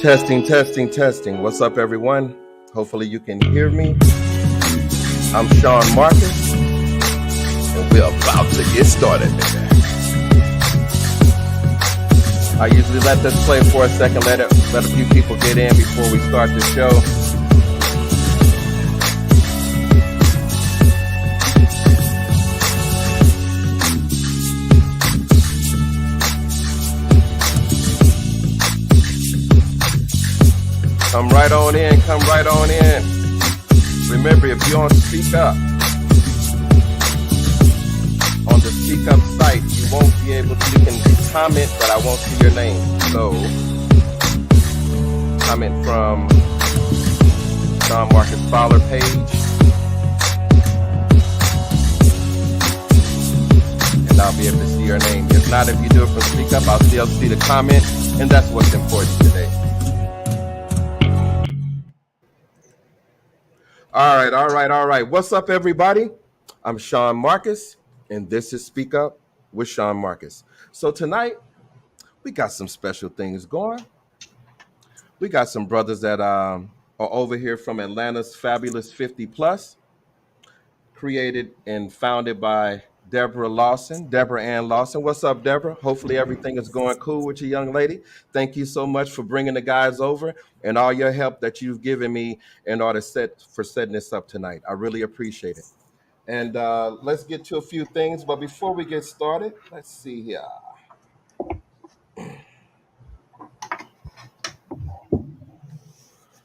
Testing, testing, testing. What's up, everyone? Hopefully, you can hear me. I'm Sean Marcus, and we're about to get started. I usually let this play for a second, let a few people get in before we start the show. Come right on in, come right on in. Remember, if you don't speak up on the speak up site, you won't be able to, you can comment, but I won't see your name. So, comment from Sean Marcus Fowler page, and I'll be able to see your name. If not, if you do it from speak up, I'll still see the comment, and that's what's important today. All right. What's up, everybody? I'm Sean Marcus, and this is Speak Up with Sean Marcus. So tonight, we got some special things going. We got some brothers that are over here from Atlanta's Fabulous 50 Plus, created and founded by Deborah Ann Lawson. What's up, Deborah? Hopefully everything is going cool with you, young lady. Thank you so much for bringing the guys over and all your help that you've given me in order for setting this up tonight. I really appreciate it. And let's get to a few things. But before we get started, let's see here. I'm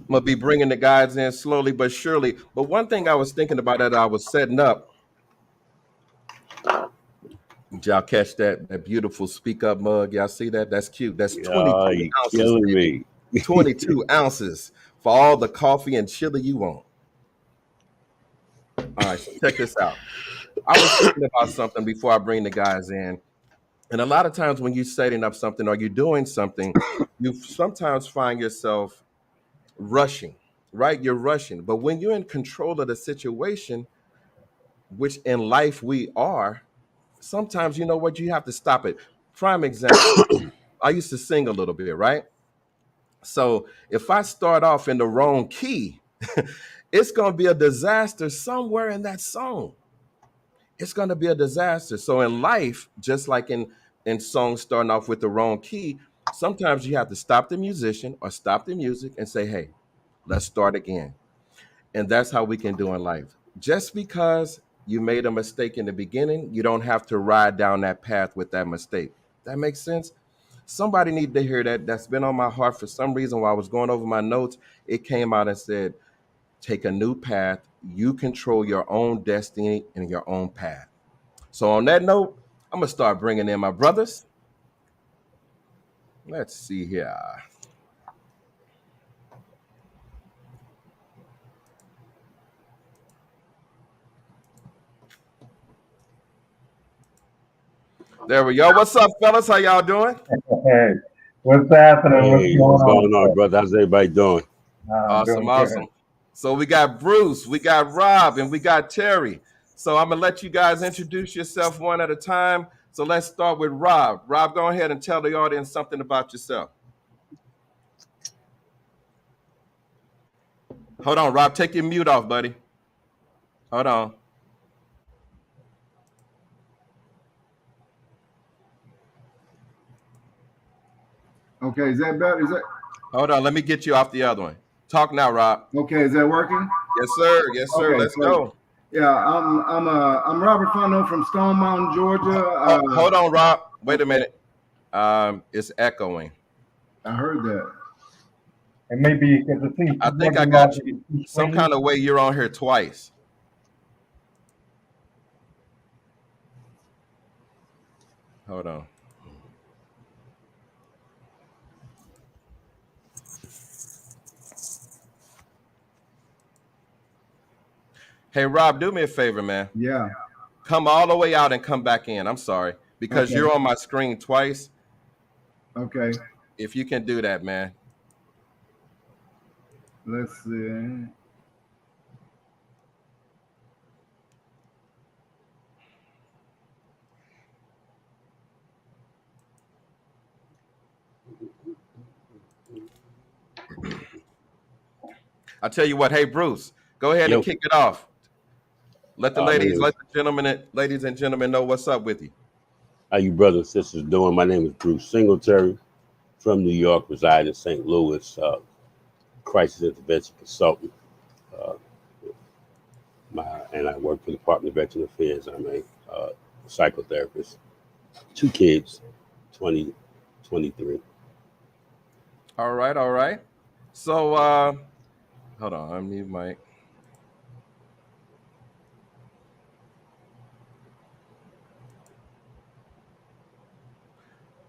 going to be bringing the guys in slowly but surely. But one thing I was thinking about that I was setting up, did y'all catch that beautiful Speak Up mug? Y'all see that? That's cute. That's 22 ounces. Killing me. 22 ounces for all the coffee and chili you want. All right, so check this out. I was thinking about something before I bring the guys in. And a lot of times when you're setting up something or you're doing something, you sometimes find yourself rushing, right? You're rushing. But when you're in control of the situation, which in life we are, sometimes you know what, you have to stop it. Prime example, I used to sing a little bit, right? So if I start off in the wrong key, it's going to be a disaster somewhere in that song. It's going to be a disaster. So in life, just like in songs starting off with the wrong key, sometimes you have to stop the musician or stop the music and say, hey, let's start again. And that's how we can do in life. Just because you made a mistake in the beginning, you don't have to ride down that path with that mistake. That makes sense? Somebody need to hear that. That's been on my heart for some reason. While I was going over my notes, it came out and said, take a new path. You control your own destiny and your own path. So on that note, I'm going to start bringing in my brothers. Let's see here. There we go. What's up, fellas? How y'all doing? Hey, what's happening? Hey, what's going on, brother? How's everybody doing? Awesome. So we got Bruce, we got Rob, and we got Terry. So I'm gonna let you guys introduce yourself one at a time. So let's start with Rob. Rob, go ahead and tell the audience something about yourself. Hold on, Rob. Take your mute off, buddy. Hold on. Okay, is that better? Hold on. Let me get you off the other one. Talk now, Rob. Okay? Is that working? Yes, sir. Yes, sir. Okay, Let's go. Yeah, I'm Robert Fondo from Stone Mountain, Georgia. Hold on, Rob. Wait a minute. It's echoing. I heard that. And maybe because the thing. I think I got you some kind of way. You're on here twice. Hold on. Hey, Rob, do me a favor, man. Yeah. Come all the way out and come back in. I'm sorry. Because Okay. you're on my screen twice. Okay. If you can do that, man. Let's see. I tell you what, hey Bruce, go ahead and Yo. kick it off. Let the My name ladies, is- let the gentlemen, ladies and gentlemen, know what's up with you. How you brothers and sisters doing? My name is Bruce Singletary from New York, reside in St. Louis, crisis intervention consultant. Uh, and I work for the Department of Veteran Affairs. I'm a psychotherapist. 2 kids, 20, 23. All right, all right. So hold on, I'm mute Mike.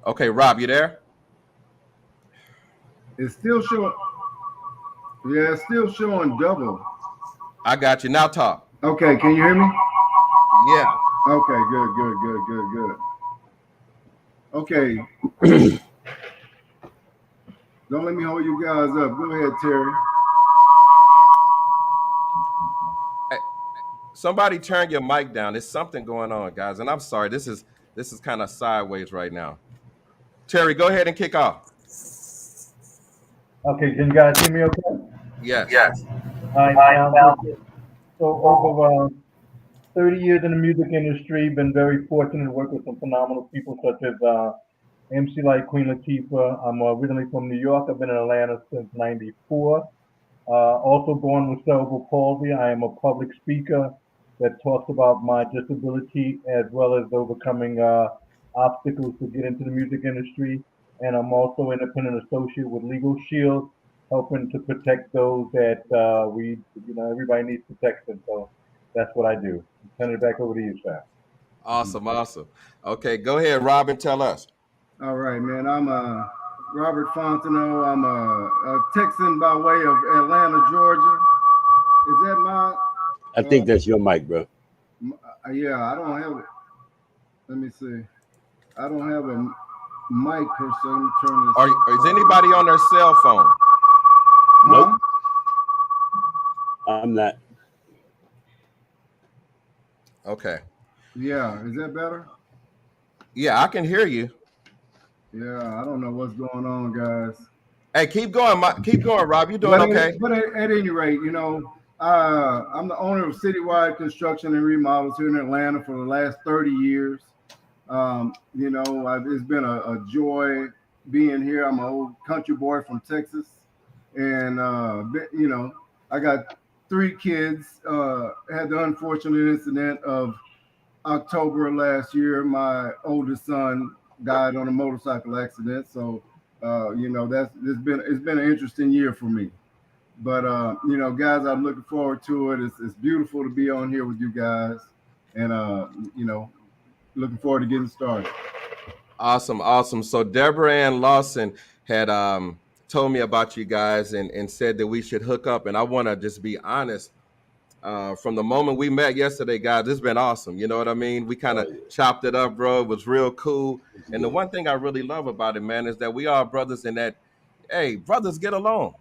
Okay, Rob, you there? It's still showing. Yeah, it's still showing double. I got you. Now talk. Okay, can you hear me? Yeah. Okay, good. Okay. Don't let me hold you guys up. Go ahead, Terry. Somebody turn your mic down. There's something going on, guys. And I'm sorry. This is kind of sideways right now. Terry, go ahead and kick off. Okay, can you guys hear me okay? Yes. All right, sounds good. So over 30 years in the music industry, been very fortunate to work with some phenomenal people such as MC Light, Queen Latifah. I'm originally from New York. I've been in Atlanta since '94. Also born with cerebral palsy. I am a public speaker that talks about my disability as well as overcoming obstacles to get into the music industry. And I'm also independent associate with Legal Shield, helping to protect those that everybody needs protection. So that's what I do. Turn it back over to you, sir. Awesome. Okay, go ahead, Robin. Tell us. All right, man. I'm Robert Fontenot. I'm a Texan by way of Atlanta, Georgia. Is that my? I think that's your mic, bro. Yeah, I don't have it. Let me see. I don't have a mic per se. Let me turn this. Is anybody on their cell phone? Nope. I'm not. Okay. Yeah, is that better? Yeah, I can hear you. Yeah, I don't know what's going on, guys. Hey, keep going, Rob. You're doing okay. But at any rate, I'm the owner of Citywide Construction and Remodels here in Atlanta for the last 30 years. It's been a joy being here. I'm an old country boy from Texas, and I got 3 kids. Had the unfortunate incident of October last year. My oldest son died on a motorcycle accident. So, it's been an interesting year for me. But guys, I'm looking forward to it. It's beautiful to be on here with you guys, and looking forward to getting started. Awesome. So Deborah Ann Lawson had told me about you guys and said that we should hook up. And I want to just be honest. From the moment we met yesterday, guys, it's been awesome. You know what I mean? We kind of chopped it up, bro. It was real cool. And the one thing I really love about it, man, is that we are brothers in that, hey, brothers get along.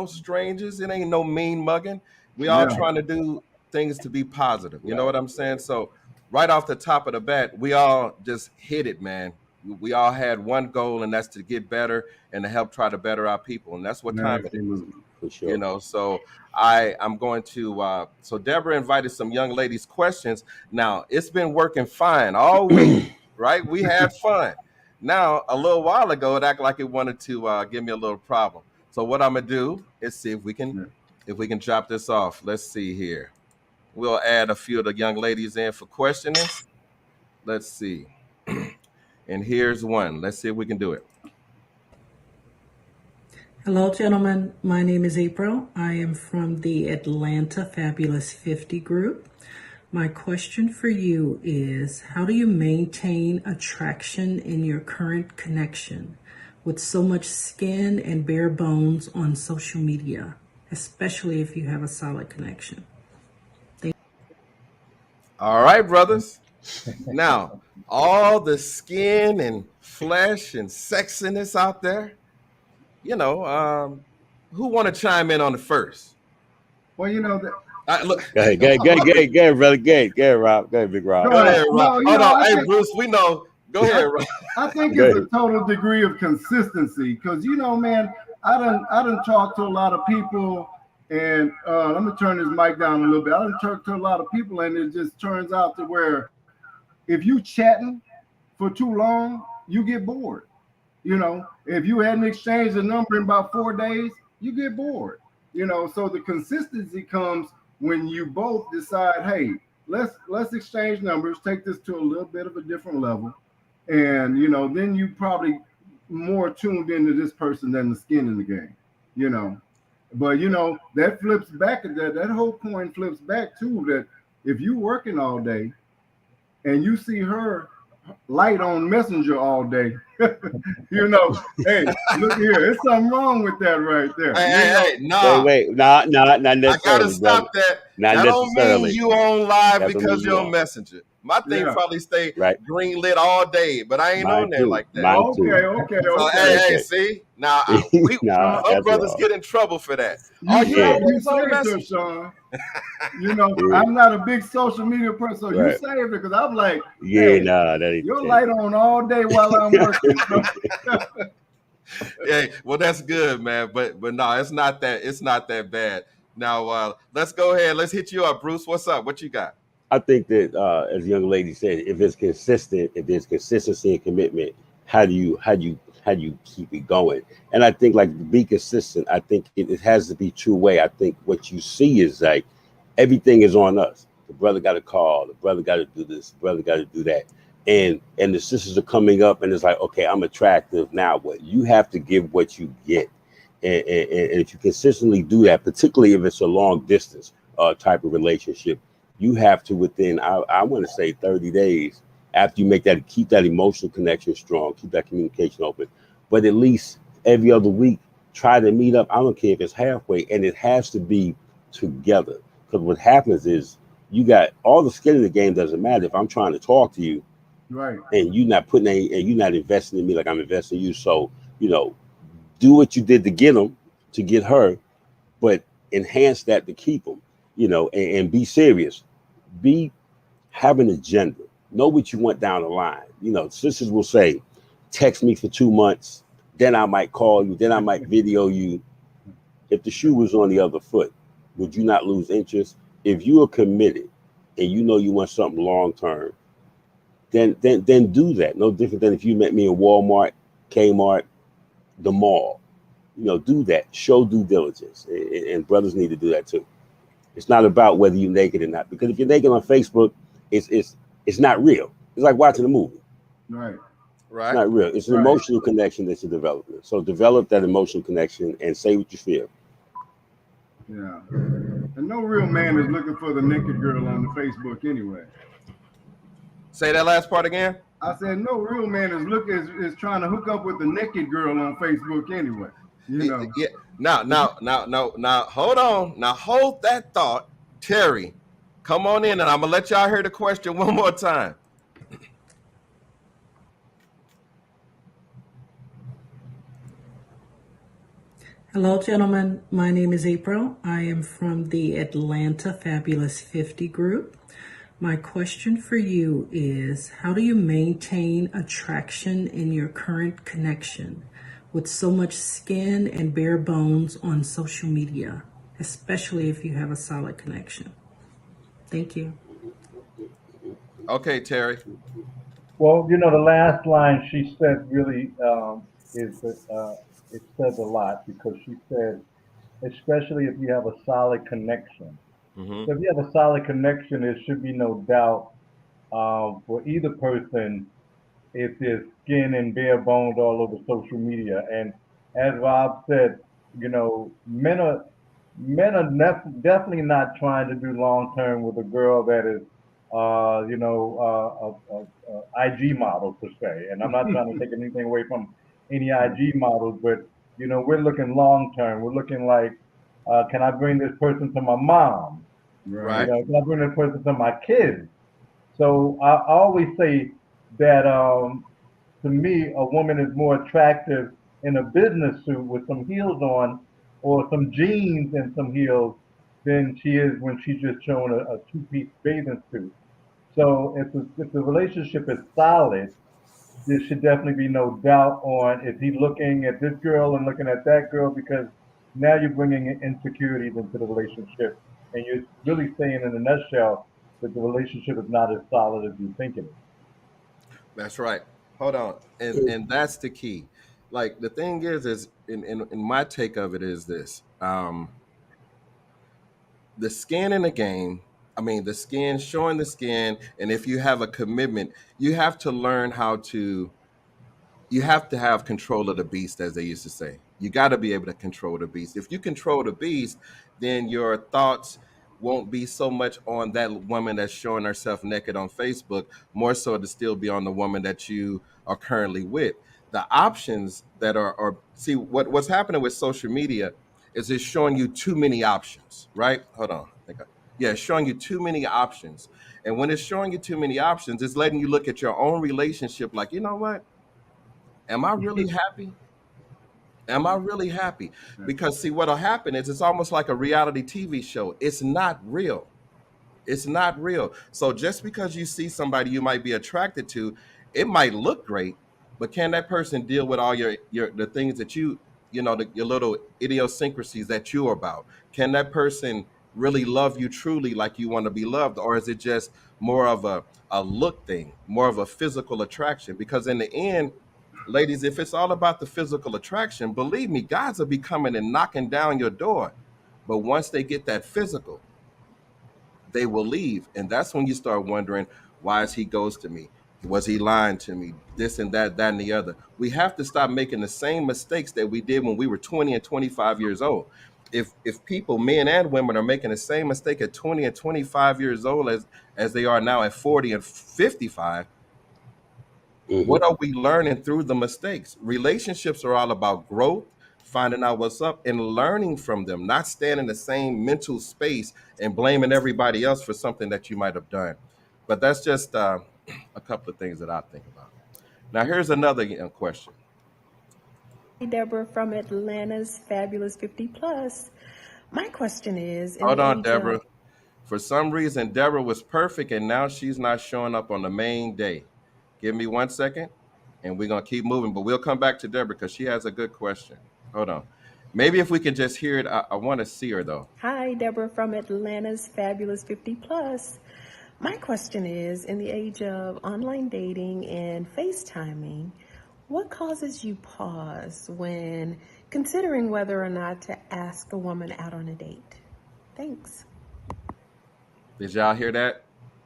Strangers, it ain't no mean mugging. We all trying to do things to be positive. You know what I'm saying? So right off the top of the bat, we all just hit it, man. We all had one goal, and that's to get better and to help try to better our people. And that's what time it is. For sure. So I'm going to so Deborah invited some young ladies questions. Now it's been working fine all week, right? We had fun. Now a little while ago it acted like it wanted to give me a little problem. So what I'm gonna do is see if we can drop this off. Let's see here. We'll add a few of the young ladies in for questioning. Let's see. And here's one. Let's see if we can do it. Hello, gentlemen. My name is April. I am from the Atlanta Fabulous 50 group. My question for you is, how do you maintain attraction in your current connection with so much skin and bare bones on social media, especially if you have a solid connection? All right, brothers. Now, all the skin and flesh and sexiness out there, who want to chime in on it first? Well, Look. Go ahead, brother. Go ahead, Rob. Go ahead, Big Rob. Go ahead, Rob. No, Hold on. Hey, think, Bruce, we know. Go ahead, Rob. I think it's a total degree of consistency because, man, I done talked to a lot of people, And let me turn this mic down a little bit. I done talked to a lot of people, and it just turns out to where if you chatting for too long, you get bored. You know, if you hadn't exchanged a number in about 4 days, you get bored. You know, so the consistency comes when you both decide, hey, let's exchange numbers, take this to a little bit of a different level, and you know, then you probably more tuned into this person than the skin in the game. You know, but you know that flips back at that whole coin flips back too. That if you working all day and you see her light on Messenger all day, you know, hey, look here, there's something wrong with that right there. Hey, nah. Wait, not I gotta necessarily, brother. stop that. Not That don't mean necessarily. you on live That don't because mean you're you on are. Messenger. My thing Yeah. probably stay Right. green lit all day, but I ain't Mine on there too. like that. Mine Okay, too. okay, So okay. hey, Okay. see now Nah, some that's brothers wrong. get in trouble for that. You Are you Yeah. always on saved her, Messenger? Sean. You know, Yeah. I'm not a big social media person, so you Right. saved her because I'm like, Yeah, hey, nah, that ain't your the case. light on all day while I'm working. Yeah, well that's good, man. But no, it's not that bad. Now let's go ahead. Let's hit you up, Bruce. What's up? What you got? I think that as the young lady said, if it's consistent, if there's consistency and commitment, how do you keep it going? And I think like to be consistent, I think it has to be two way. I think what you see is like everything is on us. The brother got to call, the brother got to do this, the brother got to do that. And the sisters are coming up and it's like, okay, I'm attractive. Now what? You have to give what you get. And if you consistently do that, particularly if it's a long distance type of relationship, you have to within I want to say 30 days after you make that, keep that emotional connection strong, keep that communication open, but at least every other week try to meet up. I don't care if it's halfway, and it has to be together, because what happens is you got all the skin in the game. Doesn't matter if I'm trying to talk to you Right. and you're not putting any, and you're not investing in me like I'm investing in you. So you know, do what you did to get them, to get her, but enhance that to keep them, you know, and be serious. Be Have an agenda. Know what you want down the line. You know, sisters will say, text me for 2 months, then I might call you, then I might video you. If the shoe was on the other foot, would you not lose interest? If you are committed and you know you want something long term, then do that. No different than if you met me in Walmart, Kmart, the mall. You know, do that. Show due diligence, and brothers need to do that too. It's not about whether you're naked or not, because if you're naked on Facebook, it's not real. It's like watching a movie. Right. It's Right. not real. It's an Right. emotional connection that you're developing. So develop that emotional connection and say what you feel. Yeah. And no real man is looking for the naked girl on the Facebook anyway. Say that last part again. I said no real man is trying to hook up with the naked girl on Facebook anyway. You know. Yeah. Now, hold on. Now, hold that thought, Terry. Come on in, and I'm gonna let y'all hear the question one more time. Hello, gentlemen. My name is April. I am from the Atlanta Fabulous 50 group. My question for you is, how do you maintain attraction in your current connection with so much skin and bare bones on social media, especially if you have a solid connection? Thank you. Okay, Terry. Well, you know, the last line she said really it says a lot, because she said, especially if you have a solid connection. Mm-hmm. So if you have a solid connection, there should be no doubt for either person if there's skin and bare bones all over social media. And as Rob said, you know, definitely not trying to do long term with a girl that is, a IG model per se. And I'm not trying to take anything away from any IG models, but you know, we're looking long term. We're looking like, can I bring this person to my mom? You Right. Right. know, can I bring this person to my kids? So I always say that to me, a woman is more attractive in a business suit with some heels on, or some jeans and some heels, than she is when she's just showing a two-piece bathing suit. So if the relationship is solid, there should definitely be no doubt on, is he looking at this girl and looking at that girl, because now you're bringing in insecurities into the relationship, and you're really saying in a nutshell that the relationship is not as solid as you think it is. That's right. Hold on, and that's the key. Like the thing is in my take of it is this: the skin in the game. I mean, the skin showing the skin, and if you have a commitment, you have to learn how to you have to have control of the beast, as they used to say. You got to be able to control the beast. If you control the beast, then your thoughts won't be so much on that woman that's showing herself naked on Facebook, more so to still be on the woman that you are currently with. The options that are see what's happening with social media is it's showing you too many options, right? Hold on. Yeah, it's showing you too many options. And when it's showing you too many options, it's letting you look at your own relationship like, you know what? Am I really happy? Am I really happy? Because see, what'll happen is it's almost like a reality TV show. It's not real. It's not real. So just because you see somebody you might be attracted to, it might look great, but can that person deal with all your the things that your little idiosyncrasies that you're about? Can that person really love you truly like you want to be loved, or is it just more of a look thing, more of a physical attraction? Because in the end, ladies, if it's all about the physical attraction, believe me, guys will be coming and knocking down your door. But once they get that physical, they will leave. And that's when you start wondering, why is he ghosting me? Was he lying to me? This and that and the other. We have to stop making the same mistakes that we did when we were 20 and 25 years old. If people, men and women, are making the same mistake at 20 and 25 years old as they are now at 40 and 55, Mhm. what are we learning through the mistakes? Relationships are all about growth, finding out what's up, and learning from them, not staying in the same mental space and blaming everybody else for something that you might have done. But that's just a couple of things that I think about. Now, here's another question. Hi, Deborah from Atlanta's Fabulous 50 Plus. My question is in Hold the on, age Deborah. of, For some reason, Deborah was perfect, and now she's not showing up on the main day. Give me 1 second, and we're gonna keep moving. But we'll come back to Deborah because she has a good question. Hold on. Maybe if we can just hear it, I want to see her though. Hi, Deborah from Atlanta's Fabulous 50 Plus. My question is in the age of online dating and FaceTiming, what causes you pause when considering whether or not to ask a woman out on a date? Thanks. Did y'all hear that?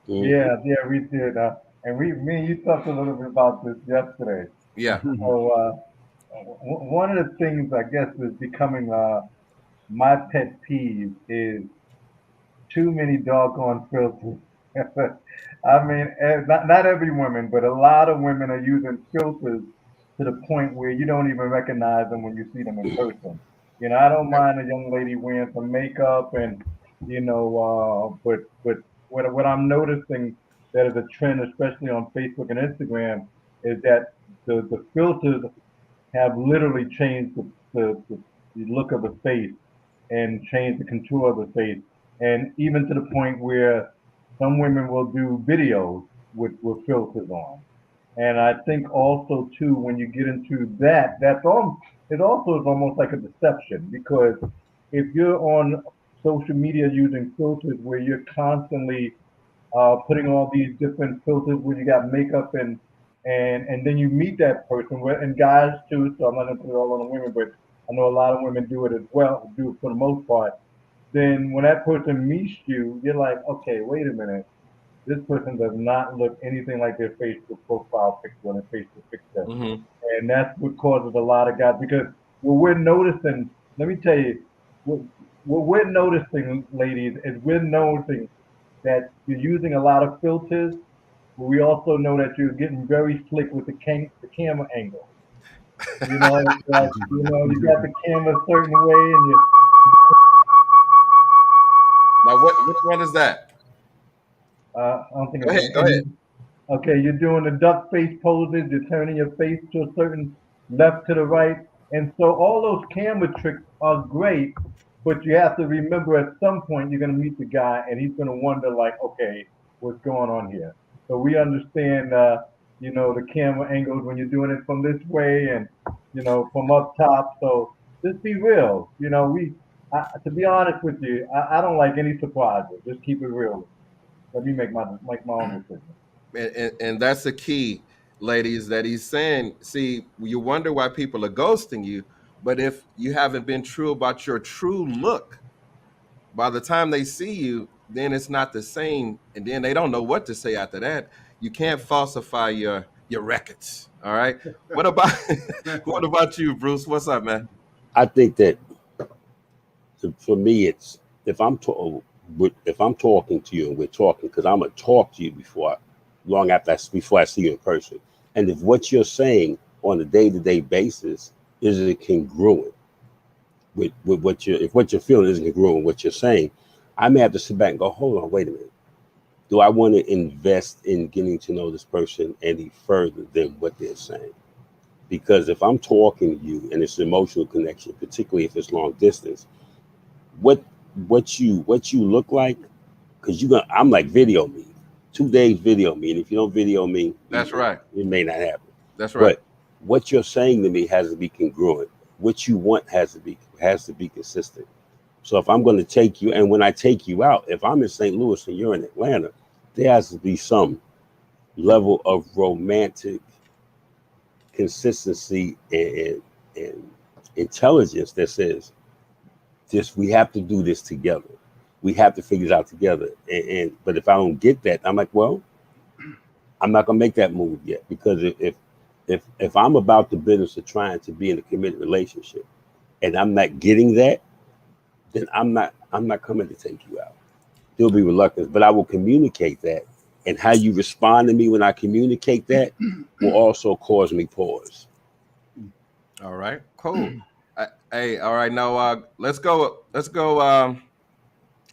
Mhm. Yeah, we did. And me and you talked a little bit about this yesterday. Yeah. So one of the things I guess is becoming my pet peeve is too many doggone filters. I mean, not every woman, but a lot of women are using filters to the point where you don't even recognize them when you see them in person. You know, I don't Yep. mind a young lady wearing some makeup and, but what I'm noticing that is a trend, especially on Facebook and Instagram, is that the filters have literally changed the look of the face and changed the contour of the face. And even to the point where some women will do videos with filters on. And I think also too, when you get into that, it also is almost like a deception because if you're on social media using filters where you're constantly putting all these different filters where you got makeup and then you meet that person and guys too. So I'm not gonna put it all on the women, but I know a lot of women do it as well, do it for the most part. Then when that person meets you, you're like, okay, wait a minute. This person does not look anything like their Facebook profile picture or their Facebook picture. Hmm. And that's what causes a lot of guys because what we're noticing, let me tell you, what, what we're noticing, ladies, is we're noticing that you're using a lot of filters, but we also know that you're getting very slick with the camera angle. You know, it's like, you got the camera a certain way and you Now, which one is that? I don't think Go it's ahead. Go ahead. okay, you're doing the duck face poses, you're turning your face to a certain left to the right. And so all those camera tricks are great, but you have to remember at some point you're gonna meet the guy and he's gonna wonder like, okay, what's going on here? So we understand the camera angles when you're doing it from this way and from up top. So just be real. You know, to be honest with you, I don't like any surprises. Just keep it real. Let me make my own decision. And that's the key, ladies, that he's saying. See, you wonder why people are ghosting you, but if you haven't been true about your true look, by the time they see you, then it's not the same, and then they don't know what to say after that. You can't falsify your records. All right. What about what about you, Bruce? What's up, man? I think that for me, it's if I'm talking to you and we're talking, because I'm gonna talk to you before I see you in person, and if what you're saying on a day-to-day basis is congruent with what you're feeling isn't congruent with what you're saying, I may have to sit back and go, hold on, wait a minute. Do I want to invest in getting to know this person any further than what they're saying? Because if I'm talking to you and it's an emotional connection, particularly if it's long distance, what you look like, because I'm like, video me. 2 days video me. And if you don't video me, That's right. It may not happen. That's right. But what you're saying to me has to be congruent. What you want has to be consistent. So if I'm going to take you, and when I take you out, if I'm in St. Louis and you're in Atlanta, there has to be some level of romantic consistency and intelligence that says, we have to do this together. We have to figure it out together. But if I don't get that, I'm like, well, I'm not gonna make that move yet, because if I'm about the business of trying to be in a committed relationship and I'm not getting that, then I'm not coming to take you out. There'll be reluctance, but I will communicate that. And how you respond to me when I communicate that will also cause me pause. All right, cool. Hey, all right, now let's go,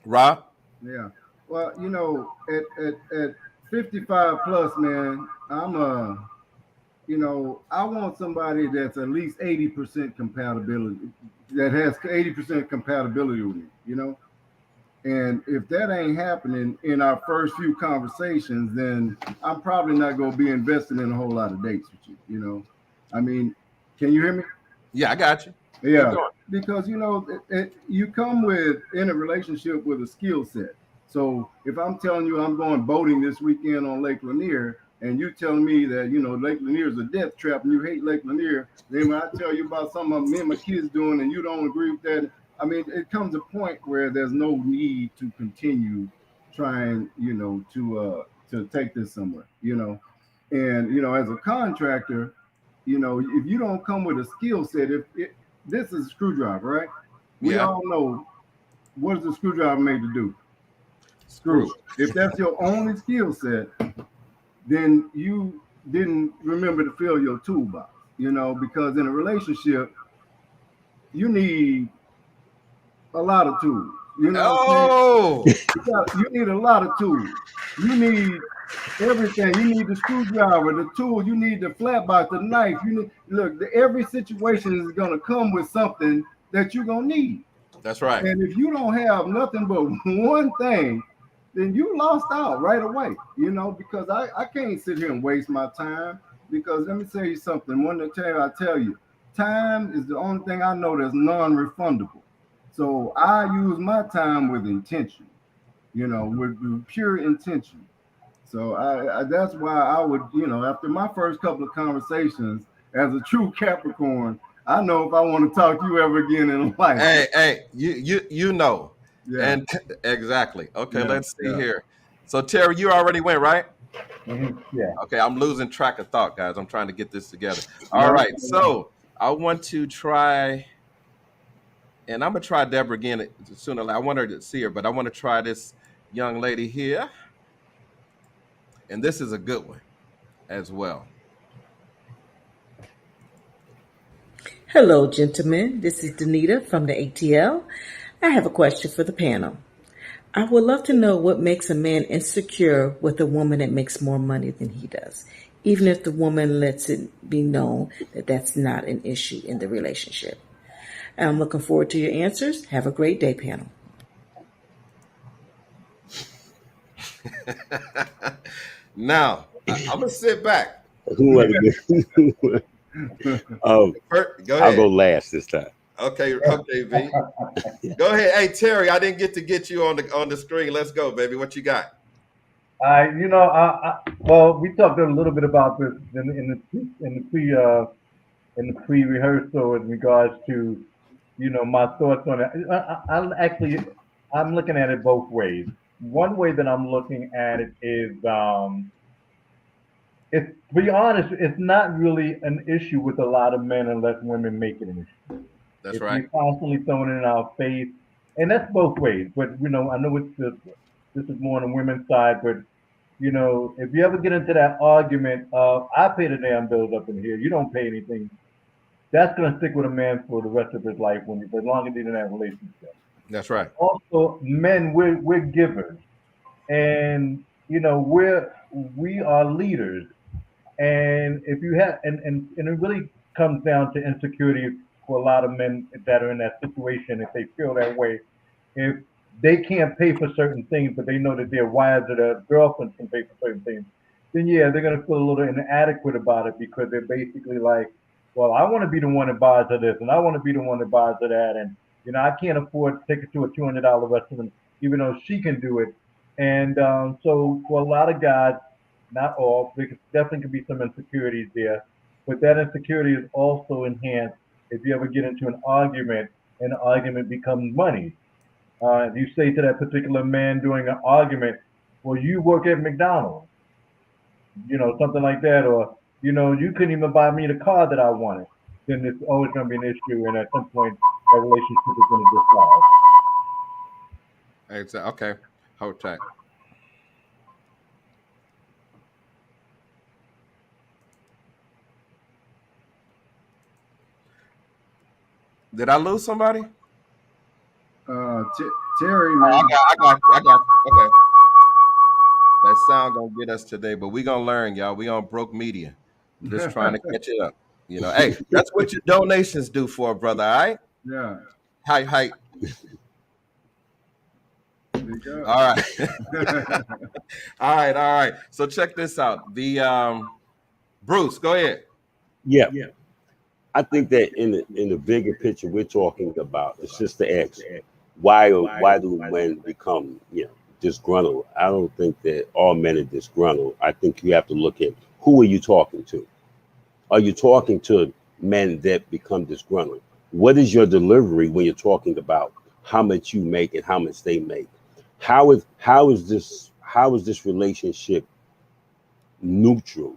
Rob. Yeah. Well, you know, at 55 plus, man, I want somebody that's at least 80% compatibility, that has 80% compatibility with me, you know? And if that ain't happening in our first few conversations, then I'm probably not going to be investing in a whole lot of dates with you, you know? I mean, can you hear me? Yeah, I got you. Yeah, because you know, you come in a relationship with a skill set. So if I'm telling you I'm going boating this weekend on Lake Lanier, and you telling me that you know Lake Lanier is a death trap and you hate Lake Lanier, then when I tell you about something me and my kids doing and you don't agree with that, I mean, it comes a point where there's no need to continue trying, you know, to take this somewhere, you know, and you know, as a contractor, you know, if you don't come with a skill set, this is a screwdriver, right? We all know what is a screwdriver made to do? Screw. If that's your only skill set, then you didn't remember to fill your toolbox, you know, because in a relationship, you need a lot of tools. You know, you need a lot of tools. You need everything. You need the screwdriver, the tool. You need the flat box, the knife. Every situation is going to come with something that you're going to need. That's right. And if you don't have nothing but one thing, then you lost out right away. You know, because I can't sit here and waste my time. Because let me tell you something. One time I tell you, time is the only thing I know that's non-refundable. So I use my time with intention, you know, with pure intention. So I that's why I would, you know, after my first couple of conversations as a true Capricorn, I know if I want to talk to you ever again in life. Hey, you know. Yeah. And exactly. Okay, let's see here. So Terry, you already went, right? Mm-hmm. Yeah. Okay, I'm losing track of thought, guys. I'm trying to get this together. All right, so I want to try. And I'm gonna try Deborah again sooner. I want her to see her, but I want to try this young lady here. And this is a good one as well. Hello, gentlemen. This is Danita from the ATL. I have a question for the panel. I would love to know what makes a man insecure with a woman that makes more money than he does, even if the woman lets it be known that that's not an issue in the relationship. I'm looking forward to your answers. Have a great day, panel. Now, I'm going to sit back. Go ahead. Go ahead. I'll go last this time. Okay, okay, V. Go ahead. Hey, Terry, I didn't get you on the screen. Let's go, baby. What you got? Well, we talked a little bit about this in the pre-rehearsal in regards to, my thoughts on it. I'm looking at it both ways. One way that I'm looking at it is, it's, to be honest, it's not really an issue with a lot of men unless women make it an issue. That's If right. you're constantly throwing it in our face, and that's both ways. But I know this is more on the women's side, but if you ever get into that argument of I pay the damn bills up in here, you don't pay anything, that's gonna stick with a man for the rest of his life as long as he's in that relationship. That's right. Also, men, we're givers, and we are leaders. And if you have, and it really comes down to insecurity for a lot of men that are in that situation. If they feel that way, if they can't pay for certain things, but they know that their wives or their girlfriends can pay for certain things, then yeah, they're gonna feel a little inadequate about it because they're basically like, well, I want to be the one that buys her this, and I want to be the one that buys her that, and I can't afford to take her to a $200 restaurant, even though she can do it. And so for a lot of guys, not all, there definitely could be some insecurities there, but that insecurity is also enhanced if you ever get into an argument and the argument becomes money. If you say to that particular man during an argument, well, you work at McDonald's, something like that, or, you couldn't even buy me the car that I wanted, then it's always going to be an issue. And at some point, that relationship is going to dissolve. Exactly. Okay. Hold tight. Did I lose somebody? Terry, Oh, man. I got. Okay. That sound gonna get us today, but we gonna learn, y'all. We on broke media. Just trying to catch it up. Hey, that's what your donations do for a brother, all right? Yeah. Hi. There you go. All right. All right. So check this out. The Bruce, go ahead. Yeah. I think that in the bigger picture we're talking about, it's just the X. Why do men become disgruntled? I don't think that all men are disgruntled. I think you have to look at who are you talking to. Are you talking to men that become disgruntled? What is your delivery when you're talking about how much you make and how much they make? How is this relationship neutral?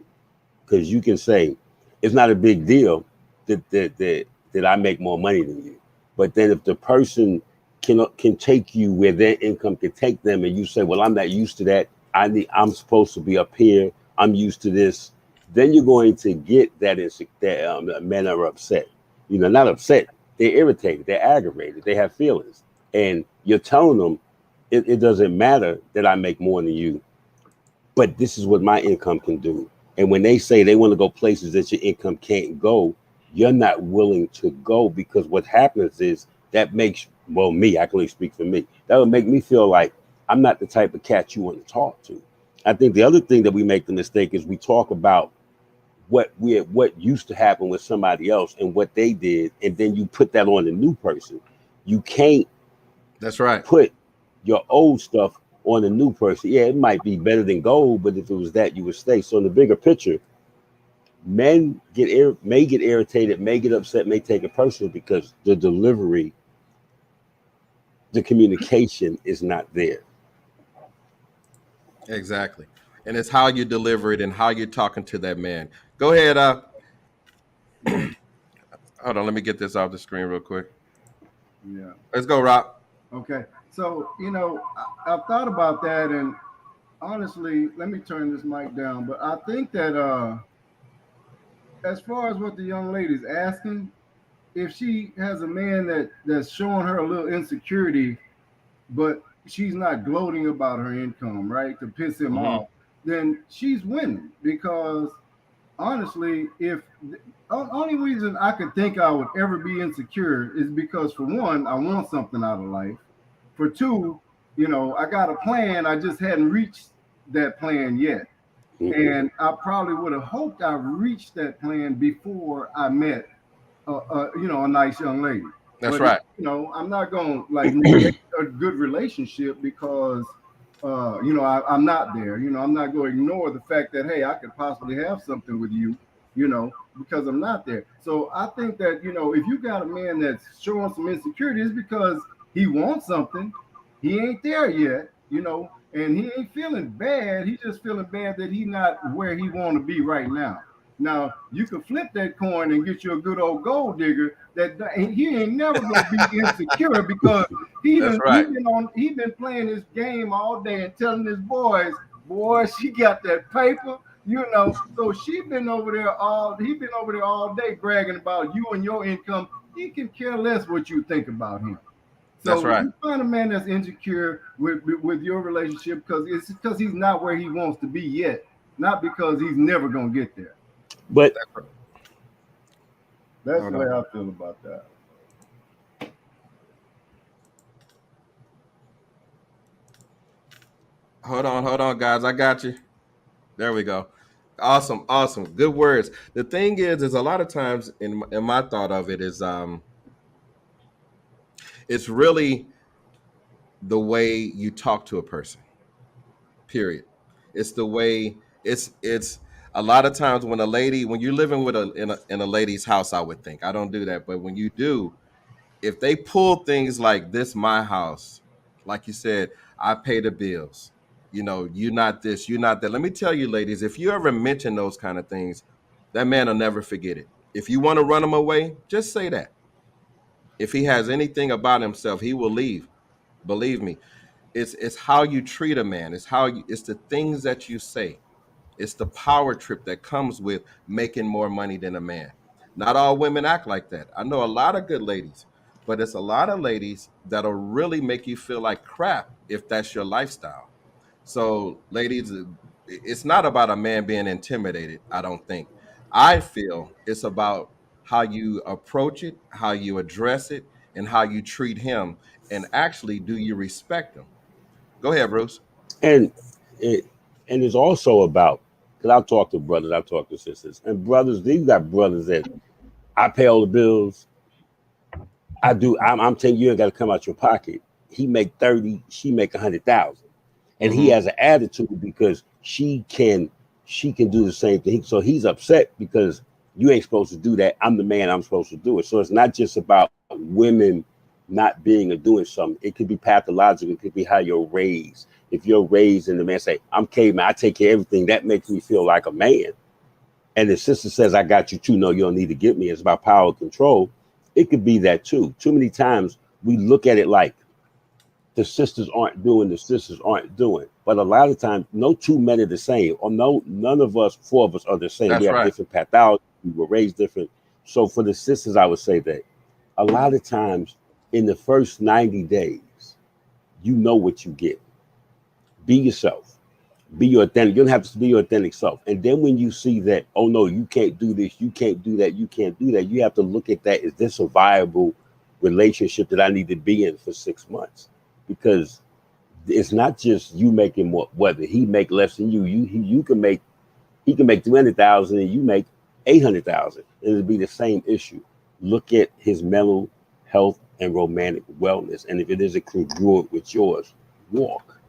Because you can say it's not a big deal that I make more money than you, but then if the person can take you where their income can take them, and you say, well, I'm not used to that. I'm supposed to be up here. I'm used to this. Then you're going to get that men are upset. Not upset. They're irritated. They're aggravated. They have feelings, and you're telling them it doesn't matter that I make more than you, but this is what my income can do. And when they say they want to go places that your income can't go, you're not willing to go, because what happens is that makes, well, me, I can only speak for me. That would make me feel like I'm not the type of cat you want to talk to. I think the other thing that we make the mistake is we talk about what used to happen with somebody else and what they did, and then you put that on the new person. You can't That's right. put your old stuff on a new person. Yeah, it might be better than gold, but if it was that, you would stay. So in the bigger picture, men may get irritated, may get upset, may take it personal because the delivery, the communication is not there. Exactly. And it's how you deliver it and how you're talking to that man. Go ahead. Hold on, let me get this off the screen real quick. Yeah. Let's go, Rob. Okay. So, I've thought about that, and honestly, let me turn this mic down. But I think that as far as what the young lady's asking, if she has a man that's showing her a little insecurity, but she's not gloating about her income, right, to piss him off, then she's winning. Because honestly, if the only reason I could think I would ever be insecure is because, for one, I want something out of life. For two, I got a plan. I just hadn't reached that plan yet. And I probably would have hoped I reached that plan before I met, a nice young lady. That's But right. you know, I'm not going to like negate a good relationship because you know, I'm not there. You know, I'm not going to ignore the fact that hey, I could possibly have something with you. You know, because I'm not there. So I think that you know, if you got a man that's showing some insecurity, it's because he wants something. He ain't there yet. You know, and he ain't feeling bad. He's just feeling bad that he's not where he want to be right now. Now you can flip that coin and get you a good old gold digger. He ain't never gonna be insecure because That's right. he been playing this game all day and telling his boys, boy, she got that paper, you know. So he been over there all day bragging about you and your income. He can care less what you think about him. That's So right. you find a man that's insecure with your relationship because he's not where he wants to be yet, not because he's never gonna get there. But That's Hold the way on. I feel about that. Hold on, guys. I got you. There we go. Awesome, awesome. Good words. The thing is a lot of times in my thought of it is it's really the way you talk to a person. Period. It's the way it's a lot of times when you're living with in a lady's house, I would think. I don't do that, but when you do, if they pull things like this my house, like you said, I pay the bills, you know, you're not this, you're not that. Let me tell you, ladies, if you ever mention those kind of things, that man will never forget it. If you want to run him away, just say that. If he has anything about himself, he will leave. Believe me. It's how you treat a man. It's the things that you say. It's the power trip that comes with making more money than a man. Not all women act like that. I know a lot of good ladies, but it's a lot of ladies that'll really make you feel like crap if that's your lifestyle. So, ladies, it's not about a man being intimidated, I don't think. I feel it's about how you approach it, how you address it, and how you treat him. And actually, do you respect him? Go ahead, Bruce. and it and it's also about because I've talked to brothers, I've talked to sisters, and brothers. These got brothers that I pay all the bills. I do. I'm telling you, you ain't got to come out your pocket. He make 30, she make 100,000, and he Mm-hmm. has an attitude because she can do the same thing. So he's upset because you ain't supposed to do that. I'm the man. I'm supposed to do it. So it's not just about women not being or doing something. It could be pathological. It could be how you're raised. If you're raised and the man say, "I'm caveman. I take care of everything," that makes me feel like a man. And the sister says, "I got you too." No, you don't need to get me. It's about power and control. It could be that too. Too many times we look at it like the sisters aren't doing. But a lot of times, no two men are the same, or no, none of us, four of us are the same. We That's have right. different pathologies. We were raised different. So for the sisters, I would say that a lot of times in the first 90 days, you know what you get. Be yourself. Be your authentic. You don't have to be your authentic self. And then when you see that, oh no, you can't do this, you can't do that, you can't do that, you have to look at that. Is this a viable relationship that I need to be in for 6 months? Because it's not just you making more. Whether he make less than you can make he can make 300,000 and you make 800,000. It'll be the same issue. Look at his mental health and romantic wellness, and if it isn't congruent with yours, walk.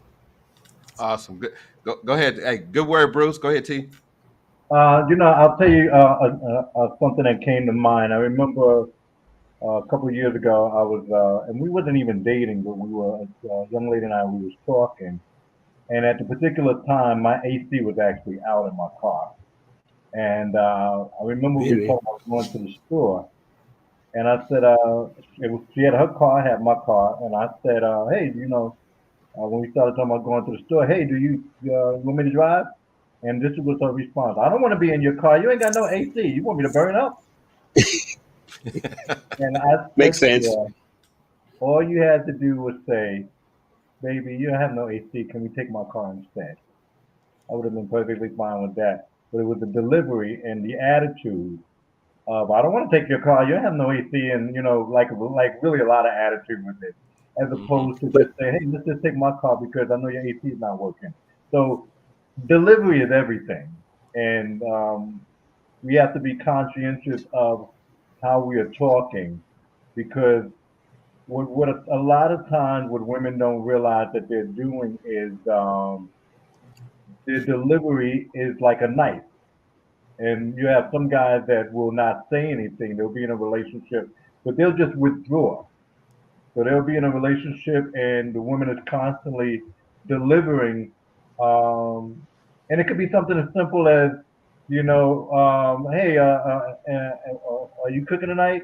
Awesome. Good. Go ahead. Hey, good word, Bruce. Go ahead, T. You know, I'll tell you something that came to mind. I remember a couple of years ago, I was, and we wasn't even dating, but we were, a young lady and I, we was talking. And at the particular time, my AC was actually out in my car. And I remember we were Really? talking about going to the store. And I said, she had her car, I had my car. And I said, hey, you know, when we started talking about going to the store, hey, do you want me to drive? And this was her response. I don't want to be in your car. You ain't got no AC. You want me to burn up? And I Makes said to sense. her, all you had to do was say, baby, you don't have no AC. Can we take my car instead? I would have been perfectly fine with that. But it was the delivery and the attitude of, I don't want to take your car. You don't have no AC, and you know, like really a lot of attitude with it, as Hmm. opposed to But just say, hey, let's just take my car because I know your AC is not working. So delivery is everything, and we have to be conscientious of how we are talking because what a lot of times what women don't realize that they're doing is their delivery is like a knife. And you have some guys that will not say anything. They'll be in a relationship, but they'll just withdraw. So they'll be in a relationship, and the woman is constantly delivering. And it could be something as simple as, hey, are you cooking tonight?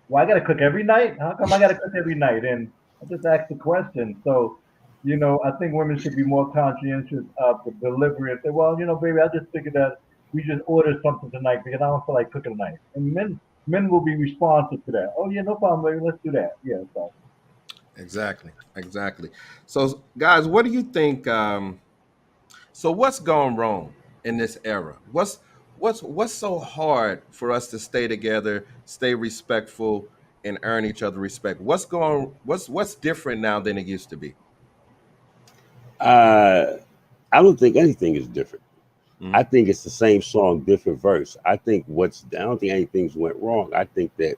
Well, I got to cook every night. How come I got to cook every night? And I just asked the question. So, I think women should be more conscientious of the delivery and say, well, baby, I just figured that we just ordered something tonight because I don't feel like cooking tonight. And men will be responsive to that. Oh yeah, no problem, baby. Let's do that. Yeah. So. Exactly. So, guys, what do you think? So, what's gone wrong in this era? What's so hard for us to stay together, stay respectful, and earn each other respect? What's different now than it used to be? I don't think anything is different. Mhm. I think it's the same song, different verse. I don't think anything's went wrong. I think that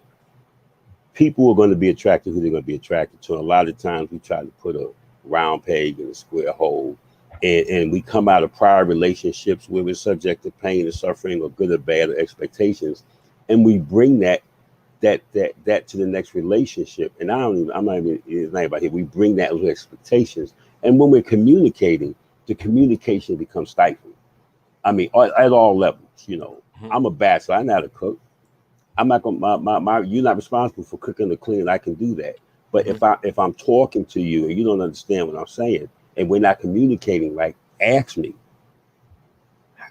people are going to be attracted who they're going to be attracted to. A lot of times we try to put a round peg in a square hole, and we come out of prior relationships where we're subject to pain and suffering, or good or bad, or expectations, and we bring that to the next relationship. And I'm not even, it's not about here. We bring that with expectations, and when we're communicating, the communication becomes stifling. I mean, at all levels. Mhm. I'm a bachelor. I know how to cook. I'm not gonna. You're not responsible for cooking or cleaning. I can do that. But if I'm talking to you and you don't understand what I'm saying, and we're not communicating right, ask me.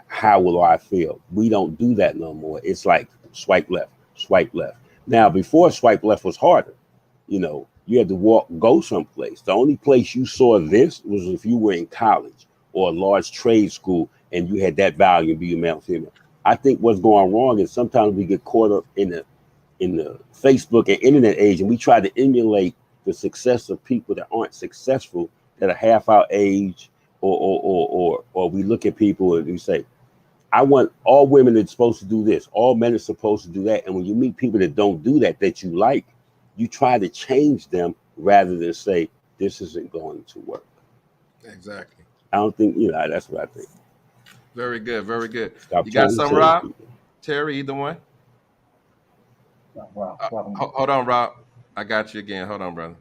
How will I feel? We don't do that no more. It's like swipe left, swipe left. Now, before swipe left was harder. You had to go someplace. The only place you saw this was if you were in college or a large trade school, and you had that value, be a male, female. I think what's going wrong is sometimes we get caught up in the Facebook and internet age, and we try to emulate the success of people that aren't successful, that are half our age, or we look at people and we say, I want all women that's supposed to do this, all men are supposed to do that. And when you meet people that don't do that you like, you try to change them rather than say, this isn't going to work. Exactly. I don't think, that's what I think. Very good. Very good. Stop You got trying to some, change Rob? people. Terry, either one? Wow. Hold on, Rob. I got you again. Hold on, brother.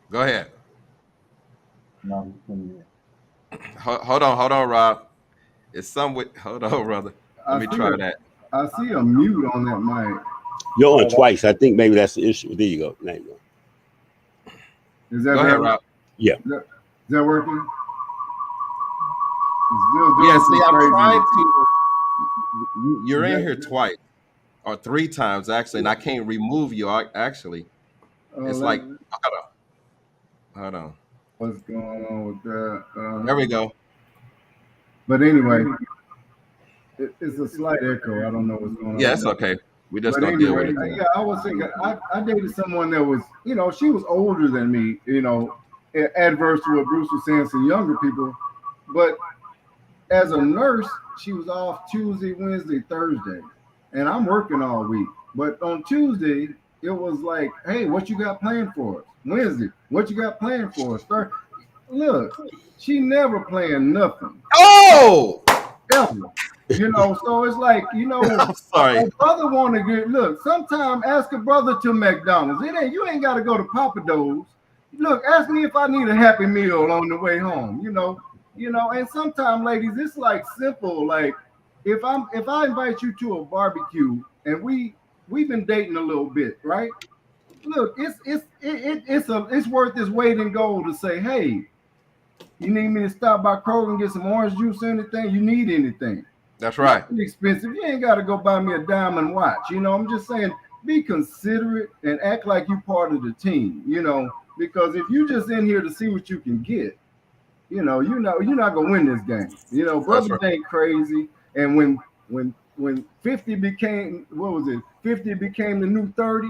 Go ahead. No, Hold on, Rob. It's hold on, brother. Let me try that. I see a mute on that mic. You're on twice. I think maybe that's the issue. There you go. There you go. Is that Go ahead, Rob. Yeah. Is that working? It's still doing Yeah, see, some I'm crazy- trying to. You're in here twice or three times, actually, and I can't remove you, actually. It's like, hold on. What's going on with that? There we go. But anyway, it's a slight echo. I don't know what's going on. Yeah, it's okay. We just But gonna deal with anyway, it. yeah, I was thinking, I dated someone that was, she was older than me, adverse to what Bruce was saying, some younger people. But as a nurse, she was off Tuesday, Wednesday, Thursday. And I'm working all week. But on Tuesday, it was like, hey, what you got planned for us? Wednesday, what you got planned for us? Thursday. Look, she never planned nothing. Oh! Ever. So it's like, I'm sorry. a brother want to get, look, sometime ask a brother to McDonald's. You ain't got to go to Papa Do's. Look, ask me if I need a Happy Meal on the way home, and sometimes, ladies, it's like simple. Like if I invite you to a barbecue and we've been dating a little bit, right? Look, it's worth its weight in gold to say, hey, you need me to stop by Kroger and get some orange juice or anything? You need anything? That's right. It's expensive. You ain't got to go buy me a diamond watch. I'm just saying, be considerate and act like you part of the team. Because if you just in here to see what you can get, you're not gonna win this game. Brothers right. ain't crazy. And when 50 became, what was it? 50 became the new 30.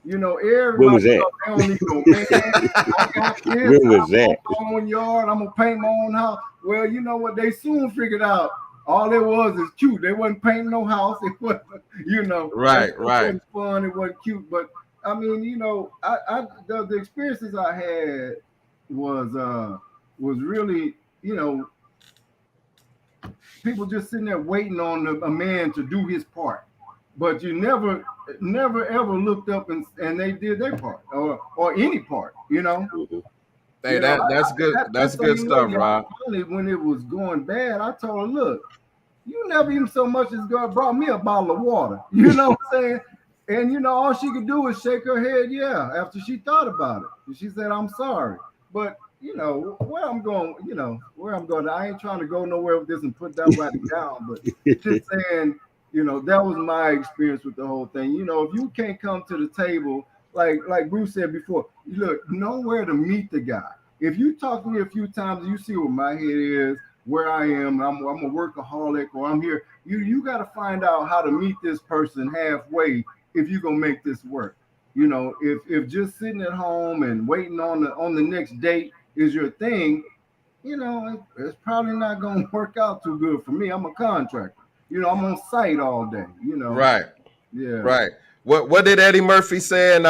Everybody When was that? They don't need no man. I got this. When was that? I'm on my own yard. I'm gonna paint my own house. Well, you know what? They soon figured out all it was is cute. They wasn't painting no house. It wasn't, Right, it right. wasn't fun. It wasn't cute. But I mean, the experiences I had was really, people just sitting there waiting on a man to do his part, but you never ever looked up and they did their part or any part. Mhm. Hey, that's good. That's good stuff, Rob. Finally, when it was going bad, I told her, look, you never even so much as brought me a bottle of water. You know what I'm saying? And all she could do was shake her head, yeah, after she thought about it. And she said, I'm sorry. But where I'm going, I ain't trying to go nowhere with this and put nobody down, but just saying, that was my experience with the whole thing. If you can't come to the table, like Bruce said before, look, know where to meet the guy. If you talk to me a few times and you see where my head is, where I am, I'm a workaholic, or I'm here, you got to find out how to meet this person halfway if you're gonna make this work. If just sitting at home and waiting on the next date is your thing, it's probably not gonna work out too good for me. I'm a contractor. I'm on site all day. Right, Yeah. right. What did Eddie Murphy say in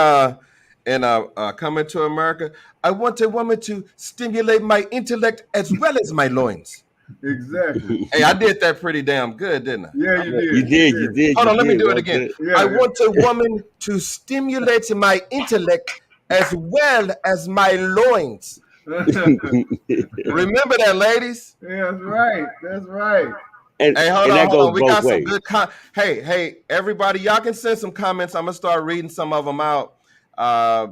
Coming to America? I want a woman to stimulate my intellect as well as my loins. Exactly. Hey, I did that pretty damn good, didn't I? Yeah, You did. Hold on, let me do Well it again. done. Yeah, I want a woman to stimulate my intellect as well as my loins. Remember that, ladies. Yeah, that's right. That's right. And Hey, hold that on. goes We both got some ways. good hey, everybody, y'all can send some comments. I'm gonna start reading some of them out,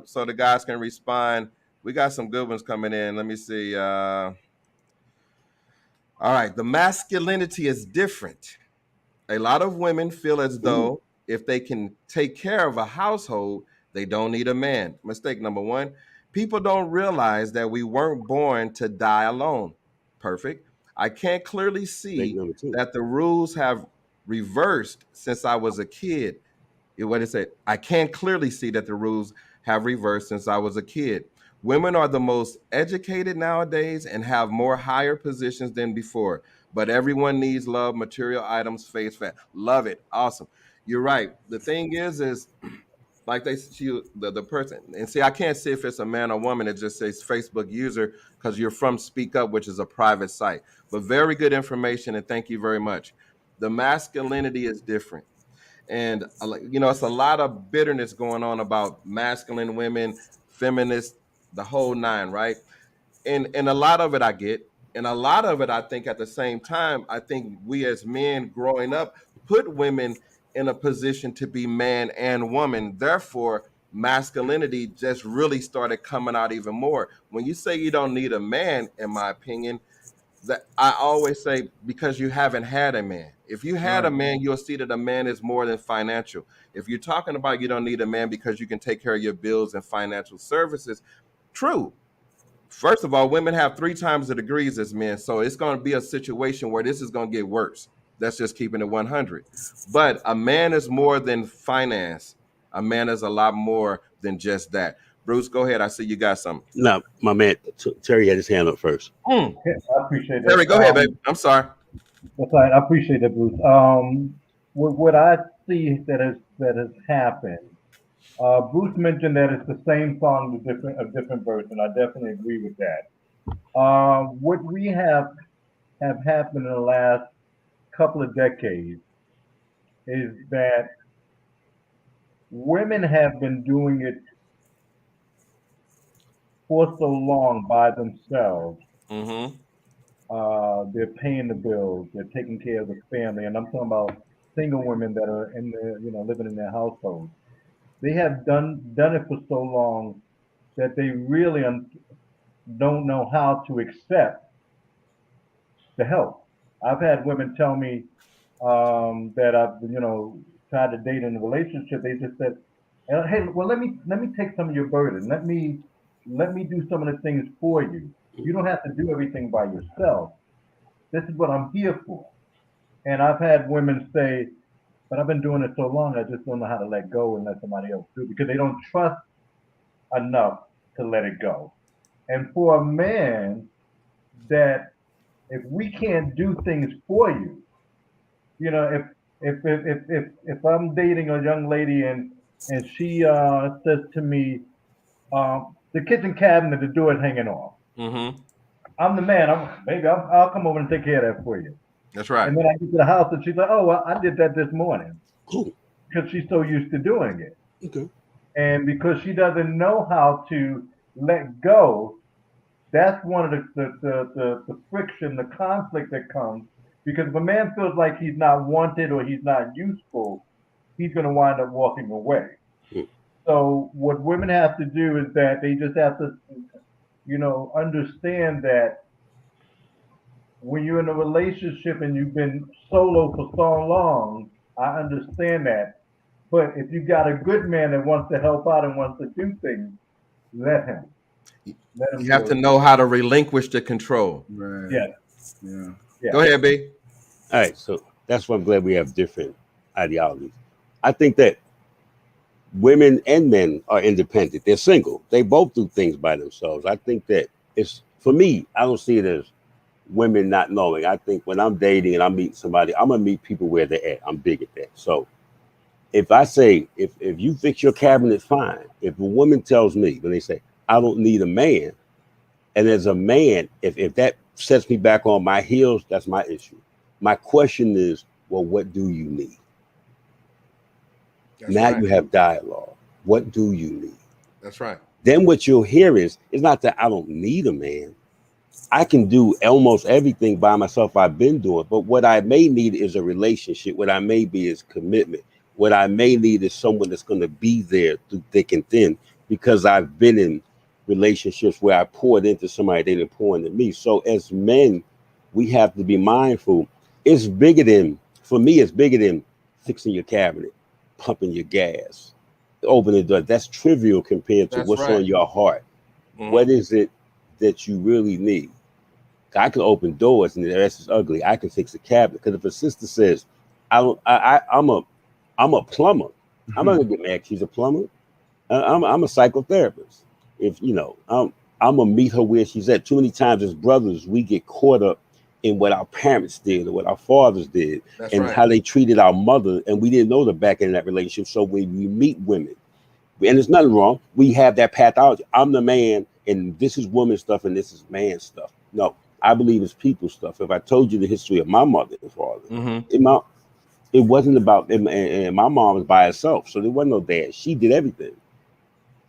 so the guys can respond. We got some good ones coming in. Let me see. All right, the masculinity is different. A lot of women feel as though if they can take care of a household, they don't need a man. Mistake number one. People don't realize that we weren't born to die alone. Perfect. I can't clearly Mistake see number 2. that the rules have reversed since I was a kid. What is it? I can't clearly see that the rules have reversed since I was a kid. Women are the most educated nowadays and have more higher positions than before. But everyone needs love, material items, face fat. Love it. Awesome. You're right. The thing is like the person, and see, I can't see if it's a man or woman. It just says Facebook user because you're from Speak Up, which is a private site. But very good information, and thank you very much. The masculinity is different. And it's a lot of bitterness going on about masculine women, feminists, the whole nine, right? And a lot of it I get, and a lot of it I think at the same time, I think we as men growing up put women in a position to be man and woman. Therefore, masculinity just really started coming out even more. When you say you don't need a man, in my opinion, that I always say, because you haven't had a man. If you had a man, you'll see that a man is more than financial. If you're talking about you don't need a man because you can take care of your bills and financial services, true. First of all, women have 3 times the degrees as men, so it's going to be a situation where this is going to get worse. That's just keeping it 100. But a man is more than finance. A man is a lot more than just that. Bruce, go ahead. I see you got something. No, my man Terry had his hand up first. I appreciate that. Terry, go ahead, baby. I'm sorry. That's right. I appreciate that, Bruce. What I see that has happened. Bruce mentioned that it's the same song with a different verse, and I definitely agree with that. What we have happened in the last couple of decades is that women have been doing it for so long by themselves. Mm-hmm. They're paying the bills, they're taking care of the family, and I'm talking about single women that are living in their household. They have done it for so long that they really don't know how to accept the help. I've had women tell me that I've tried to date in a relationship. They just said, "Hey, well, let me take some of your burden. Let me do some of the things for you. You don't have to do everything by yourself. This is what I'm here for." And I've had women say, "But I've been doing it so long, I just don't know how to let go and let somebody else do it because they don't trust enough to let it go." And for a man, that if we can't do things for you, you know, if I'm dating a young lady and she says to me, the kitchen cabinet, the door is hanging off. Mm-hmm. I'm the man. I'll come over and take care of that for you. That's right. And then I get to the house and she's like, oh, well, I did that this morning Cool. because she's so used to doing it. Okay. And because she doesn't know how to let go, that's one of the friction, the conflict that comes. Because if a man feels like he's not wanted or he's not useful, he's going to wind up walking away. Mm. So what women have to do is that they just have to, understand that when you're in a relationship and you've been solo for so long, I understand that. But if you got a good man that wants to help out and wants to do things, let him. Let him You do have to it. know how to relinquish the control. Right. Yeah. Yeah. Yeah. Go ahead, B. All right, so that's why I'm glad we have different ideologies. I think that women and men are independent. They're single. They both do things by themselves. I think that it's, for me, I don't see it as women not knowing. I think when I'm dating and I'm meeting somebody, I'm gonna meet people where they're at. I'm big at that. So if I say, if you fix your cabinet, fine. If a woman tells me, when they say, I don't need a man, and as a man, if that sets me back on my heels, that's my issue. My question is, well, what do you need? That's Now right. you have dialogue. What do you need? That's right. Then what you'll hear is, it's not that I don't need a man. I can do almost everything by myself. I've been doing, but what I may need is a relationship. What I may be is commitment. What I may need is someone that's going to be there through thick and thin, because I've been in relationships where I poured into somebody, they didn't pour into me. So as men, we have to be mindful. It's bigger than, for me, it's bigger than fixing your cabinet, pumping your gas, opening the door. That's trivial compared to That's what's right. on your heart. Mhm. What is it that you really need? I can open doors and the rest is ugly. I can fix a cabinet. Because if a sister says, I'm a plumber, I'm not gonna get mad. She's a plumber. I'm a psychotherapist. If I'm gonna meet her where she's at. Too many times as brothers, we get caught up in what our parents did or what our fathers did, That's and right. how they treated our mother, and we didn't know the back end of that relationship. So when we meet women, and there's nothing wrong, we have that pathology. I'm the man, and this is woman stuff, and this is man stuff. No, I believe it's people stuff. If I told you the history of my mother and father, Mm-hmm. it wasn't about them, and my mom was by herself, so there wasn't no dad. She did everything.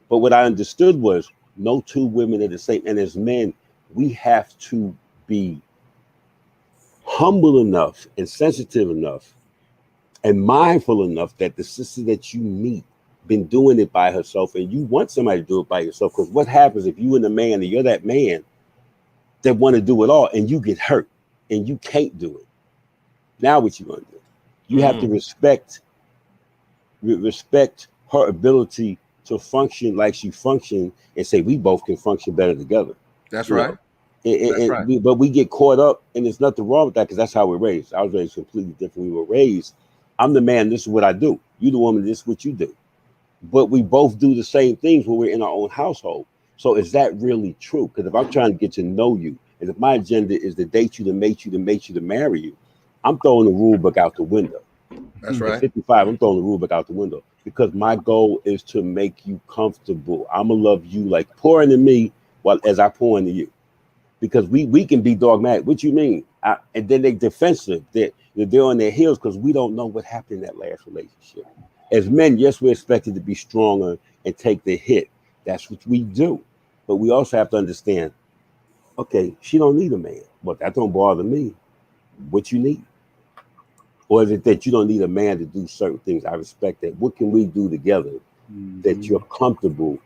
But what I understood was no two women are the same. And as men, we have to be humble enough and sensitive enough and mindful enough that the sister that you meet been doing it by herself, and you want somebody to do it by yourself. Because what happens if you and the man, and you're that man that want to do it all, and you get hurt and you can't do it? Now what you gonna do? You have to respect her ability to function like she functioned, and say we both can function better together. That's You right. know? That's right. But we get caught up, and there's nothing wrong with that, because that's how we're raised. I was raised completely different. We were raised, I'm the man, this is what I do. You the woman, this is what you do. But we both do the same things when we're in our own household. So is that really true? Because if I'm trying to get to know you, and if my agenda is to date you, to mate you, to mate you, to marry you, I'm throwing the rule book out the window. That's At right. 55, I'm throwing the rule book out the window, because my goal is to make you comfortable. I'm gonna love you like pour into me while as I pour into you. Because we can be dogmatic. What you mean? And then they defensive. They're on their heels because we don't know what happened in that last relationship. As men, yes, we're expected to be stronger and take the hit. That's what we do. But we also have to understand, okay, she don't need a man. But that don't bother me. What you need? Or is it that you don't need a man to do certain things? I respect that. What can we do together that you're comfortable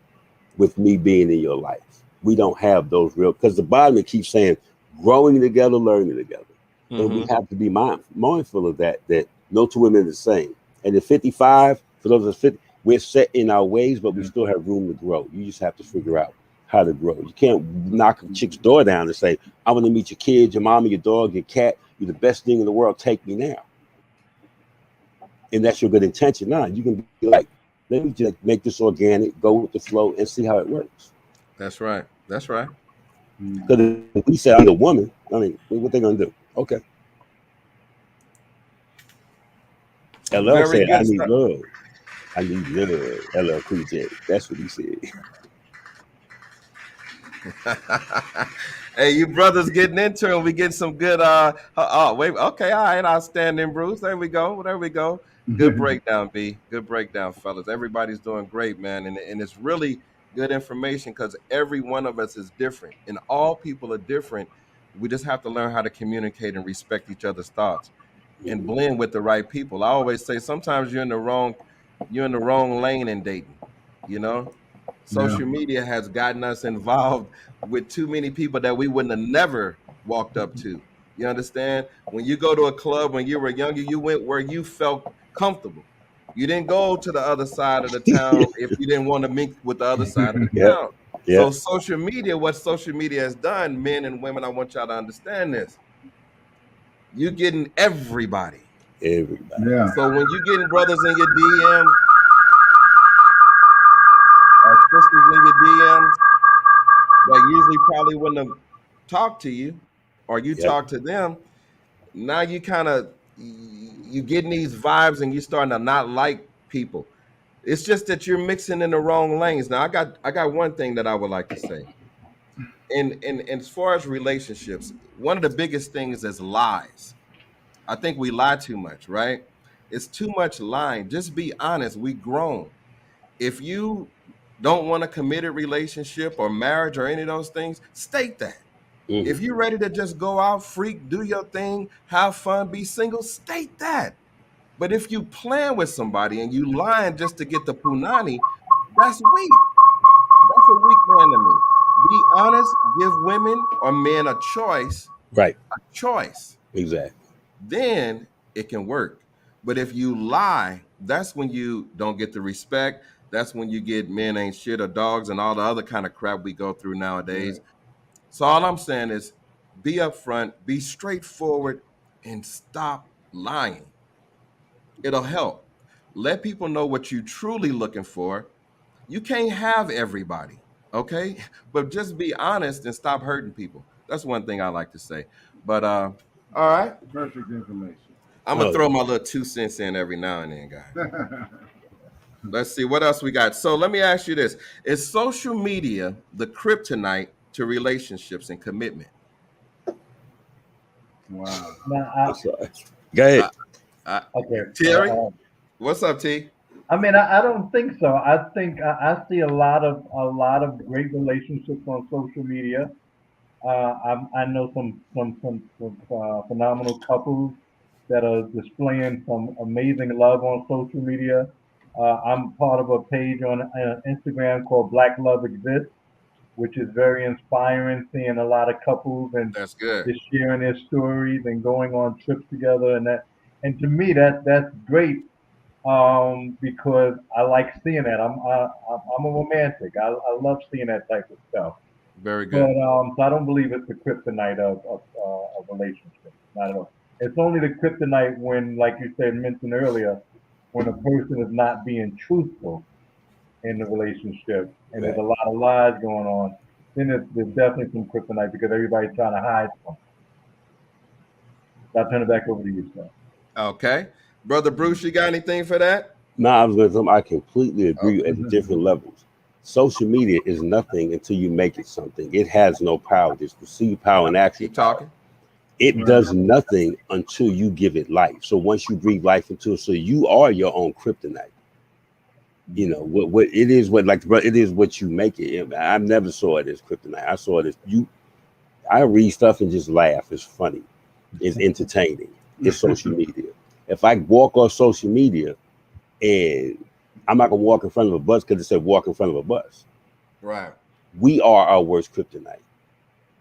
with me being in your life? We don't have those real, because the Bible keeps saying growing together, learning together. And we have to be mindful of that no two women are the same. And at 55, for those of us 50, we're set in our ways, but we still have room to grow. You just have to figure out how to grow. You can't knock a chick's door down and say, I want to meet your kids, your mama, your dog, your cat. You're the best thing in the world. Take me now. And that's your good intention. Nah, you can be like, let me just make this organic, go with the flow, and see how it works. That's right. That's right. Because if we say I'm the woman, I mean, what they gonna do? Okay. LL Very said, "I good need stuff. love. I need love." LL Cool J. That's what he said. Hey, you brothers getting into it. We getting some good. Oh, wait. Okay. All right. Outstanding, Bruce. There we go. There we go. Good breakdown, B. Good breakdown, fellas. Everybody's doing great, man. And it's really good information because every one of us is different and all people are different. We just have to learn how to communicate and respect each other's thoughts and Mhm. blend with the right people. I always say sometimes you're in the wrong lane in dating, you know? Yeah. Social media has gotten us involved with too many people that we wouldn't have never walked up to. You understand? When you go to a club when you were younger, you went where you felt comfortable. You didn't go to the other side of the town if you didn't want to mix with the other side of the Yep. town. So Yep. social media, what social media has done, men and women, I want y'all to understand this. You're getting everybody. Everybody. Yeah. So when you getting brothers in your DMs, sisters in your DMs that usually probably wouldn't have talked to you, or you Yep. talk to them, now you kind of you getting these vibes and you starting to not like people. It's just that you're mixing in the wrong lanes. Now I got one thing that I would like to say. And as far as relationships, one of the biggest things is lies. I think we lie too much, right? It's too much lying. Just be honest. We grown. If you don't want a committed relationship or marriage or any of those things, state that. Hmm. If you're ready to just go out, freak, do your thing, have fun, be single, state that. But if you plan with somebody and you lying just to get the punani, that's weak. That's a weak man to me. Be honest, give women or men a choice, Right. choice. Exactly. Then it can work. But if you lie, that's when you don't get the respect. That's when you get men ain't shit or dogs and all the other kind of crap we go through nowadays. Right. So all I'm saying is be upfront, be straightforward, and stop lying. It'll help. Let people know what you're truly looking for. You can't have everybody, okay? But just be honest and stop hurting people. That's one thing I like to say. But all right. Perfect information. I'm gonna Oh throw yeah. my little 2 cents in every now and then, guys. Let's see what else we got. So let me ask you this: is social media the kryptonite to relationships and commitment? Wow. Now, I'm sorry. Go ahead. Uh, uh, okay. Terry, what's up, T? I mean, I don't think so. I think I see a lot of great relationships on social media. I know some phenomenal couples that are displaying some amazing love on social media. I'm part of a page on Instagram called Black Love Exists, which is very inspiring. Seeing a lot of couples and That's good. just sharing their stories and going on trips together, and to me that's great because I like seeing that. I'm a romantic. I love seeing that type of stuff. Very But good. so I don't believe it's the kryptonite of relationships. Not at all. It's only the kryptonite when, like you said, mentioned earlier, when a person is not being truthful in the relationship and there's Right. a lot of lies going on. Then there's definitely some kryptonite because everybody's trying to hide something. So I'll turn it back over to you, sir. Okay, brother Bruce, you got anything for that? No, I was going to tell them I completely agree Okay, at the different levels. Social media is nothing until you make it something. It has no power. There's perceived power and actual keep power. talking. It Right. does nothing until you give it life. So once you breathe life into it, so you are your own kryptonite. You know what it is. What like it is what you make it. I never saw it as kryptonite. I saw it as you. I read stuff and just laugh. It's funny. It's entertaining. It's social media. If I walk on social media and I'm not gonna walk in front of a bus because it said walk in front of a bus. Right. We are our worst kryptonite.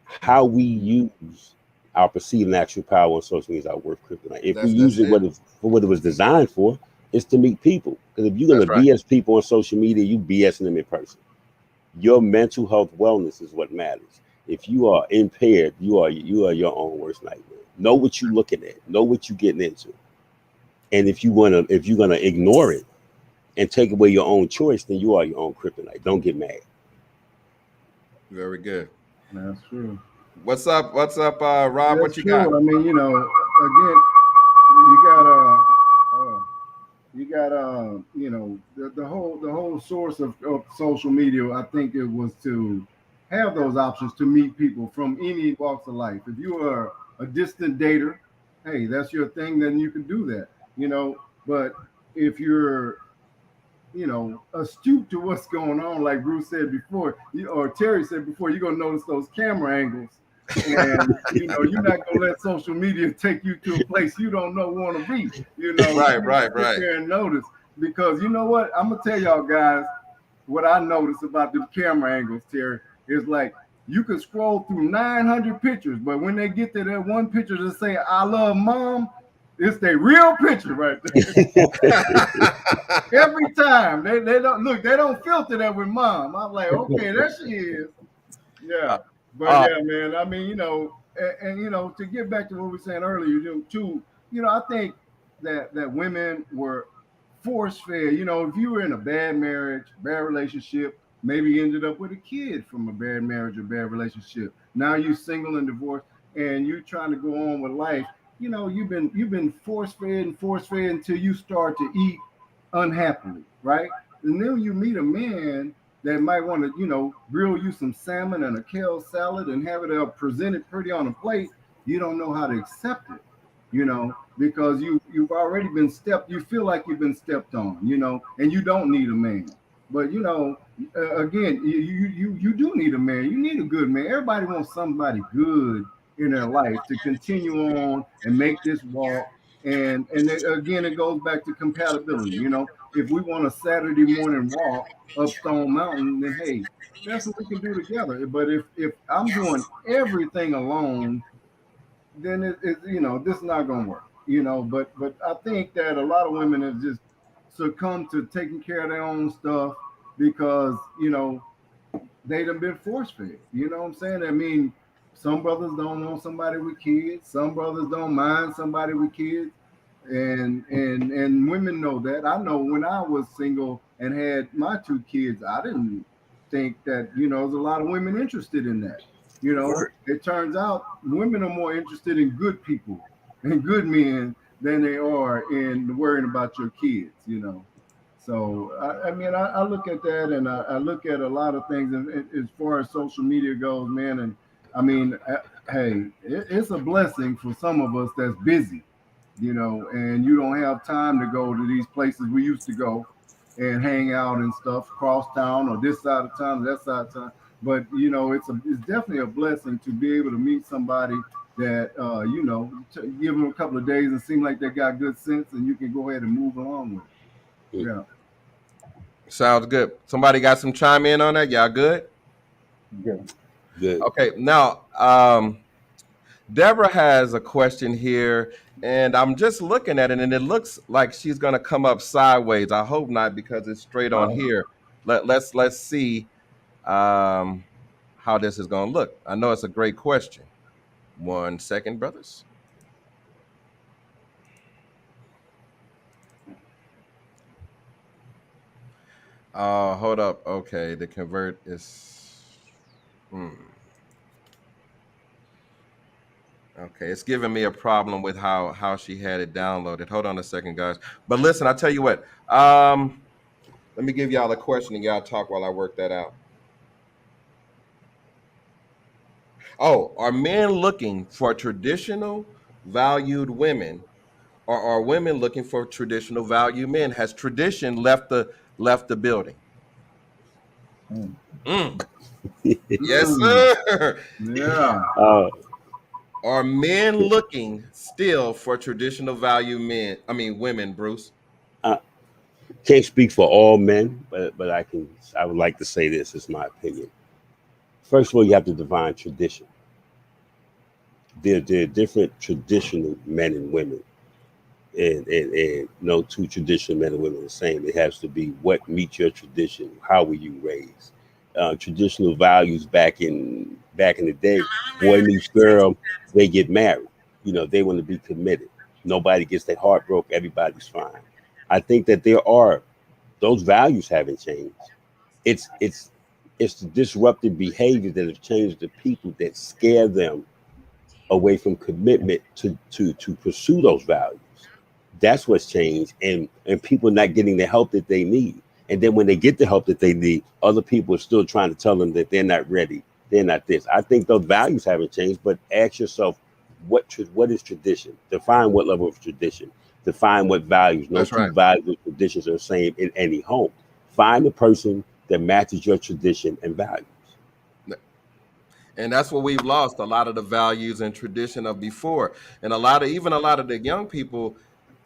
How we use our perceived and actual power on social media is our worst kryptonite. If we use That's it it. for what it was designed for, it's to meet people. Because if you're That's gonna right. BS people on social media, you BSing them in person. Your mental health wellness is what matters. If you are impaired, you are your own worst nightmare. Know what you're looking at. Know what you're getting into. And if you're gonna ignore it and take away your own choice, then you are your own kryptonite. Don't get mad. Very good. That's true. What's up? What's up, Rob? That's What you got? true. I mean, again, you gotta. Oh, You got the whole source of social media. I think it was to have those options to meet people from any walks of life. If you are a distant dater, hey, that's your thing, then you can do that. But if you're astute to what's going on, like Bruce said before, or Terry said before, you're gonna notice those camera angles, and you're not gonna let social media take you to a place you don't want to be. Right. Sit there and notice, because you know what? I'm gonna tell y'all guys what I noticed about the camera angles, Terry, is like you can scroll through 900 pictures, but when they get to that one picture to say "I love mom," it's their real picture right there. Every time they don't filter that with mom. I'm like, okay, there she is. Yeah, but yeah, man. I mean, and to get back to what we were saying earlier, too. I think that women were force fed. If you were in a bad marriage, bad relationship, maybe you ended up with a kid from a bad marriage or bad relationship. Now you're single and divorced, and you're trying to go on with life. You've been force fed until you start to eat unhappily, right? And then you meet a man that might want to, grill you some salmon and a kale salad and have it presented pretty on a plate. You don't know how to accept it, because you've already been you feel like you've been stepped on, and you don't need a man. But again, you do need a man. You need a good man. Everybody wants somebody good in their life to continue on and make this walk. And again, it goes back to compatibility. If we want a Saturday morning walk up Stone Mountain, then hey, that's what we can do together. But if I'm doing everything alone, then this is not going to work. But I think that a lot of women have just succumbed to taking care of their own stuff because they done been force fed. You know what I'm saying? I mean, some brothers don't want somebody with kids. Some brothers don't mind somebody with kids. And women know that. I know when I was single and had my 2 kids, I didn't think that, there's a lot of women interested in that. It turns out women are more interested in good people and good men than they are in worrying about your kids, So, I look at that, and I look at a lot of things as far as social media goes, man. And I mean, hey, it's a blessing for some of us that's busy, and you don't have time to go to these places we used to go and hang out and stuff, cross town or this side of town, or that side of town. But it's definitely a blessing to be able to meet somebody that give them a couple of days and seem like they got good sense, and you can go ahead and move along with it. Yeah. Sounds good. Somebody got some chime in on that? Y'all good? Good. Good. Okay. Now, Deborah has a question here, and I'm just looking at it, and it looks like she's going to come up sideways. I hope not, because it's straight on here. Let's see how this is going to look. I know it's a great question. 1 second, brothers. Hold up. Okay, the convert is. Okay, it's giving me a problem with how she had it downloaded. Hold on a second, guys. But listen, I'll tell you what. Let me give y'all a question, and y'all talk while I work that out. Oh, are men looking for traditional valued women, or are women looking for traditional valued men? Has tradition left the building? Yes, sir. Yeah. Are men looking still for traditional value women, Bruce? Can't speak for all men, but I would like to say this is my opinion. First of all, you have to define tradition. There are different traditional men and women, and no 2 traditional men and women are the same. It has to be what meets your tradition. How were you raised? Traditional values back in the day, boy meets girl, they get married. They want to be committed. Nobody gets their heart broke. Everybody's fine. I think that those values haven't changed. It's the disruptive behavior that have changed the people that scare them away from commitment to pursue those values. That's what's changed, and people not getting the help that they need. And then when they get the help that they need, other people are still trying to tell them that they're not ready, they're not this. I think those values haven't changed, but ask yourself, what is tradition? Define what level of tradition. Define what values. No That's two right. values or traditions are the same in any home. Find the person that matches your tradition and values. And that's what we've lost, a lot of the values and tradition of before. And a lot of the young people,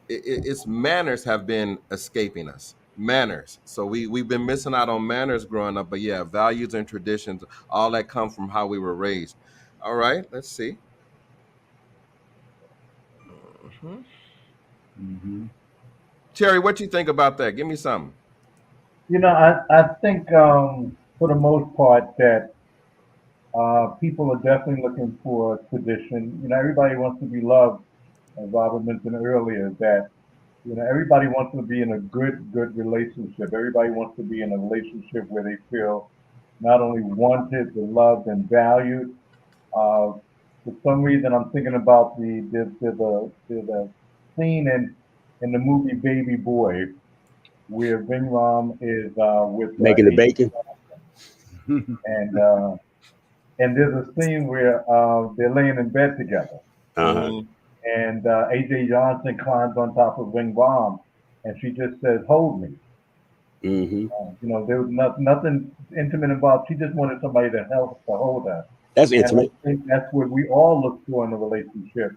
it's manners have been escaping us. Manners. So we've been missing out on manners growing up. But yeah, values and traditions, all that come from how we were raised. All right, let's see. Mhm. Mm-hmm. Terry, what you think about that? Give me something. I think for the most part that people are definitely looking for tradition. Everybody wants to be loved, as Robert mentioned earlier, that everybody wants to be in a good relationship. Everybody wants to be in a relationship where they feel not only wanted, but loved and valued. Uh, for some reason, I'm thinking about there's a scene in the movie Baby Boy where Ving Rhames is with Making the AJ bacon. and and there's a scene where they're laying in bed together, Uh-huh. Mhm. and AJ Johnson climbs on top of Ving Rhames, and she just says, "Hold me." Hmm. There was nothing intimate involved. She just wanted somebody to help to hold her. That's And I intimate. think that's what we all look for in a relationship.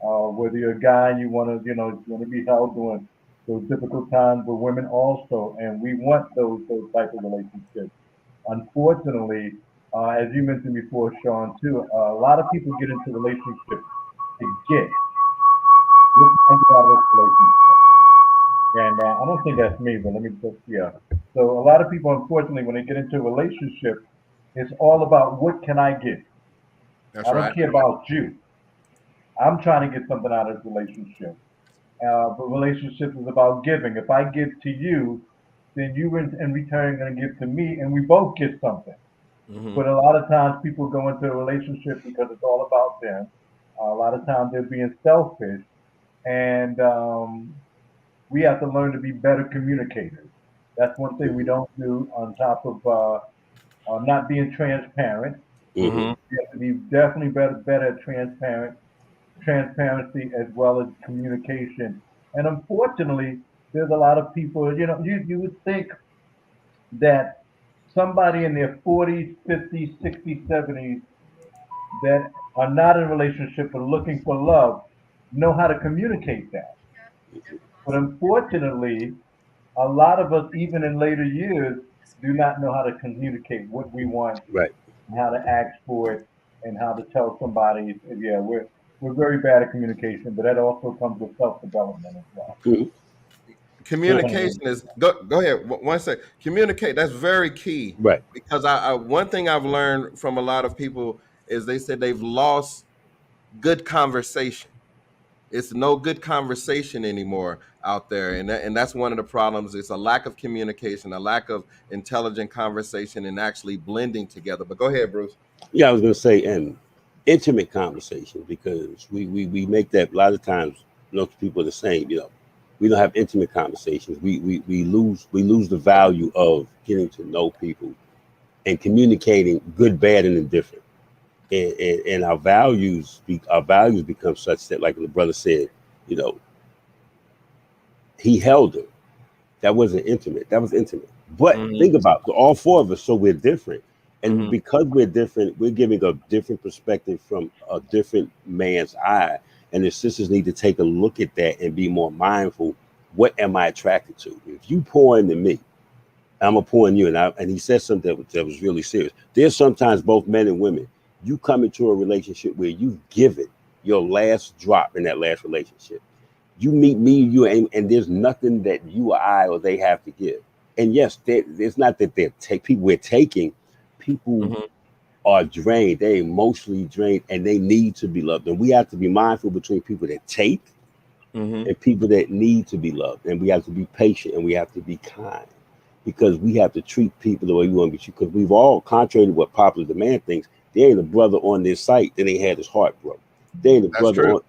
Whether you're a guy and you want to, you want to be held during those difficult times, but women also, and we want those type of relationships. Unfortunately, as you mentioned before, Sean, too, a lot of people get into relationships to get what can I get out of this relationship. And I don't think that's me, but let me just, yeah. So a lot of people, unfortunately, when they get into a relationship, it's all about what can I get. That's I don't right. care about you. I'm trying to get something out of this relationship. But relationships is about giving. If I give to you, then you in return going to give to me, and we both get something. Hmm. But a lot of times people go into a relationship because it's all about them. A lot of times they're being selfish, and we have to learn to be better communicators. That's one thing we don't do. On top of not being transparent, Hmm. Hmm. we have to be definitely better at transparency as well as communication. And unfortunately, there's a lot of people. You would think that somebody in their 40s, 50s, 60s, 70s that are not in a relationship but looking for love know how to communicate that. But unfortunately, a lot of us, even in later years, do not know how to communicate what we want Right. and how to ask for it and how to tell somebody. Yeah, we're very bad at communication, but that also comes with self development as well. Mhm. Communication is go ahead. One sec. Communicate. That's very key Right. because I one thing I've learned from a lot of people is they said they've lost good conversation. It's no good conversation anymore out there, and that's one of the problems. It's a lack of communication, a lack of intelligent conversation, and actually blending together. But go ahead, Bruce. Yeah, I was gonna say, and intimate conversation, because we make that a lot of times. Most people are the same. We don't have intimate conversations. We lose the value of getting to know people and communicating good, bad, and indifferent. And our values become such that, like the brother said, you know, he held her. That wasn't intimate. That was intimate. But Hmm. think about all four of us, so we're different. And Hmm. because we're different, we're giving a different perspective from a different man's eye. And the sisters need to take a look at that and be more mindful. What am I attracted to? If you pour into me, I'm gonna pour in you. And he said something that was really serious. There's sometimes both men and women. You come into a relationship where you've given your last drop in that last relationship. You meet me, and there's nothing that you or I or they have to give. And yes, it's not that we're taking. People Hmm. are drained, they're emotionally drained, and they need to be loved. And we have to be mindful between people that take Hmm. and people that need to be loved. And we have to be patient and we have to be kind, because we have to treat people the way we want to be treated. Because we've all, contrary to what popular demand thinks, there ain't a brother on this site that ain't had his heart broke. They ain't the That's brother true.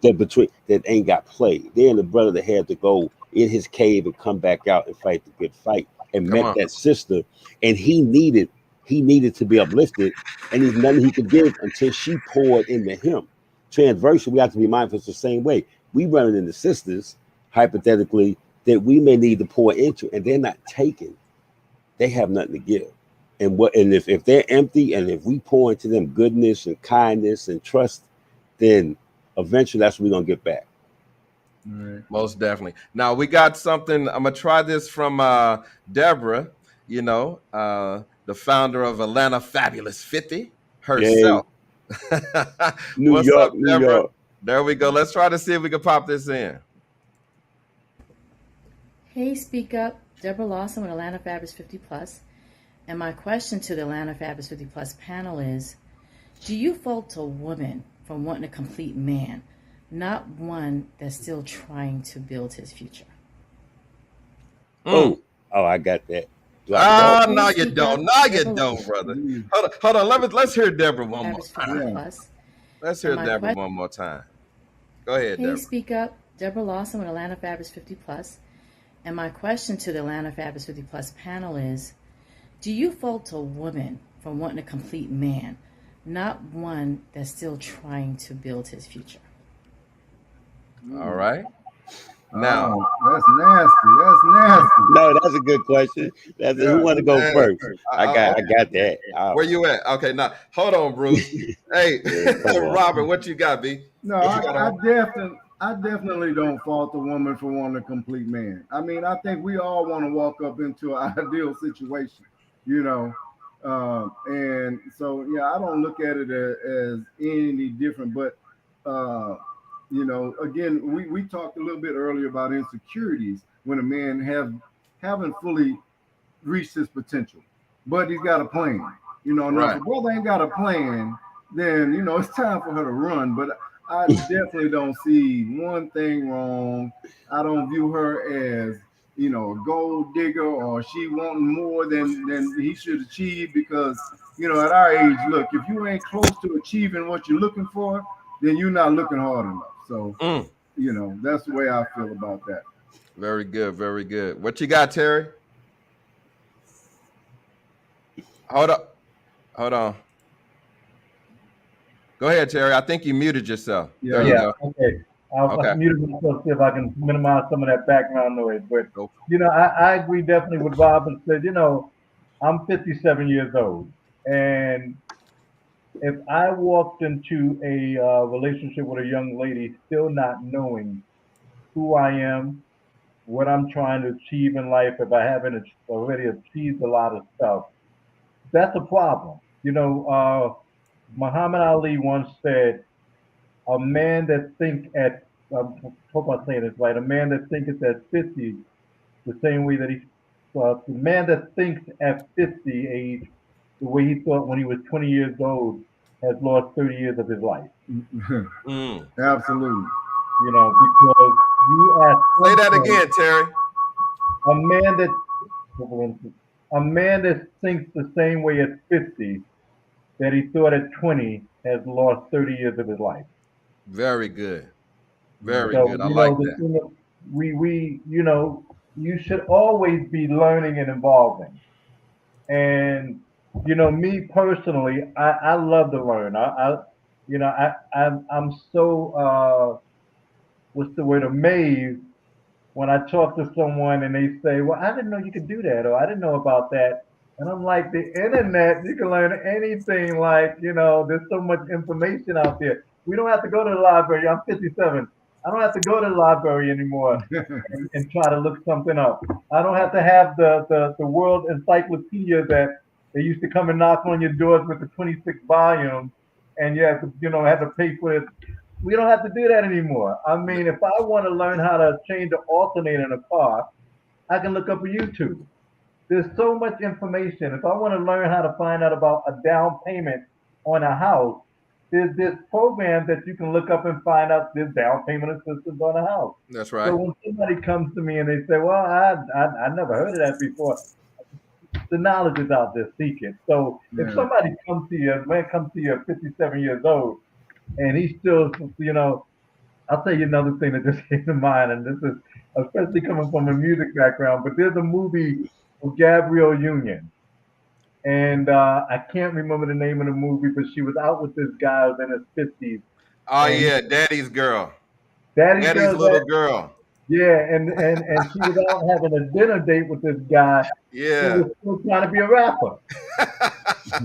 that ain't got played. They ain't the brother that had to go in his cave and come back out and fight the good fight and Come met on. that sister, and he needed to be uplifted, and there's nothing he could give until she poured into him. Transversal, we have to be mindful it's the same way. We running into sisters, hypothetically, that we may need to pour into, and they're not taking. They have nothing to give. And if they're empty, and if we pour into them goodness and kindness and trust, then eventually that's what we're gonna get back. Right. Most definitely. Now we got something. I'm gonna try this from Deborah. The founder of Atlanta Fabulous 50 Yay, herself. New What's up, York, New Deborah? York. There we go. Let's try to see if we can pop this in. Hey, Speak Up, Deborah Lawson with Atlanta Fabulous 50 Plus. And my question to the Atlanta Fabulous 50 Plus panel is, do you fault a woman for wanting a complete man, not one that's still trying to build his future? Mm. Oh, I got that. Do I fault? No, Hey, you Speak don't. Up, No, you Deborah don't, brother. Mm. Hold on. Let's hear Deborah one more Fabulous 50 time. Yeah. Plus. Let's And hear my Deborah question, one more time. Go ahead, hey, Deborah. Speak Up, Deborah Lawson with Atlanta Fabulous 50 Plus. And my question to the Atlanta Fabulous 50 Plus panel is, do you fault a woman for wanting a complete man, not one that's still trying to build his future? All right. Now, Oh, that's nasty. That's nasty. No, that's a good question. Yeah. Who want to go man, first? I got that. where you at? Okay, now hold on, Bruce. Hey, Yeah, come on. Robert, what you got, B? No, What you got on? I definitely don't fault the woman for wanting a complete man. I mean, I think we all want to walk up into an ideal situation, you know. And so, yeah, I don't look at it as any different. But, again, we talked a little bit earlier about insecurities when a man haven't fully reached his potential, but he's got a plan. Now if Right. a brother ain't got a plan, then it's time for her to run. But I definitely don't see one thing wrong. I don't view her as a gold digger or she wanting more than he should achieve because at our age, look, if you ain't close to achieving what you're looking for, then you're not looking hard enough. So Mm. that's the way I feel about that. Very good. Very good. What you got, Terry? Hold up. Hold on. Go ahead, Terry. I think you muted yourself. There you Yeah. Yeah, go. okay. I'll Okay. mute myself, see if I can minimize some of that background noise. But, Go. I agree definitely with Bob and said, I'm 57 years old. And if I walked into a relationship with a young lady still not knowing who I am, what I'm trying to achieve in life, if I haven't already achieved a lot of stuff, that's a problem. Muhammad Ali once said, a man that think at, I hope I'm saying this right, a man that thinketh at 50, the same way that the man that thinks at 50 age, the way he thought when he was 20 years old, has lost 30 years of his life. Mm. Absolutely. Because you ask Say that again, Terry. a man that a man that thinks the same way at 50 that he thought at 20 has lost 30 years of his life. Very good. Very So, good. I like the that. thing of, you should always be learning and evolving. And, me personally, I love to learn. I'm so, what's the word, amazed when I talk to someone and they say, well, I didn't know you could do that, or I didn't know about that. And I'm like, the internet, you can learn anything. Like, there's so much information out there. We don't have to go to the library. I'm 57. I don't have to go to the library anymore and try to look something up. I don't have to have the world encyclopedia that they used to come and knock on your doors with the 26 volumes and you have to, have to pay for it. We don't have to do that anymore. I mean, if I want to learn how to change the alternator in a car, I can look up on YouTube. There's so much information. If I want to learn how to find out about a down payment on a house, there's this program that you can look up and find out this down payment assistance on a house. That's So right. when somebody comes to me and they say, well, I never heard of that before, the knowledge is out there, seek it. So if Yeah. somebody comes to you, man comes to you at 57 years old and he still, I'll tell you another thing that just came to mind, and this is especially coming from a music background, but there's a movie with Gabrielle Union, and I can't remember the name of the movie, but she was out with this guy who was in his 50s, Oh and yeah, Daddy's girl, Daddy's Daddy's Girl, little girl. yeah, and she was out having a dinner date with this guy who Yeah. was still trying to be a rapper.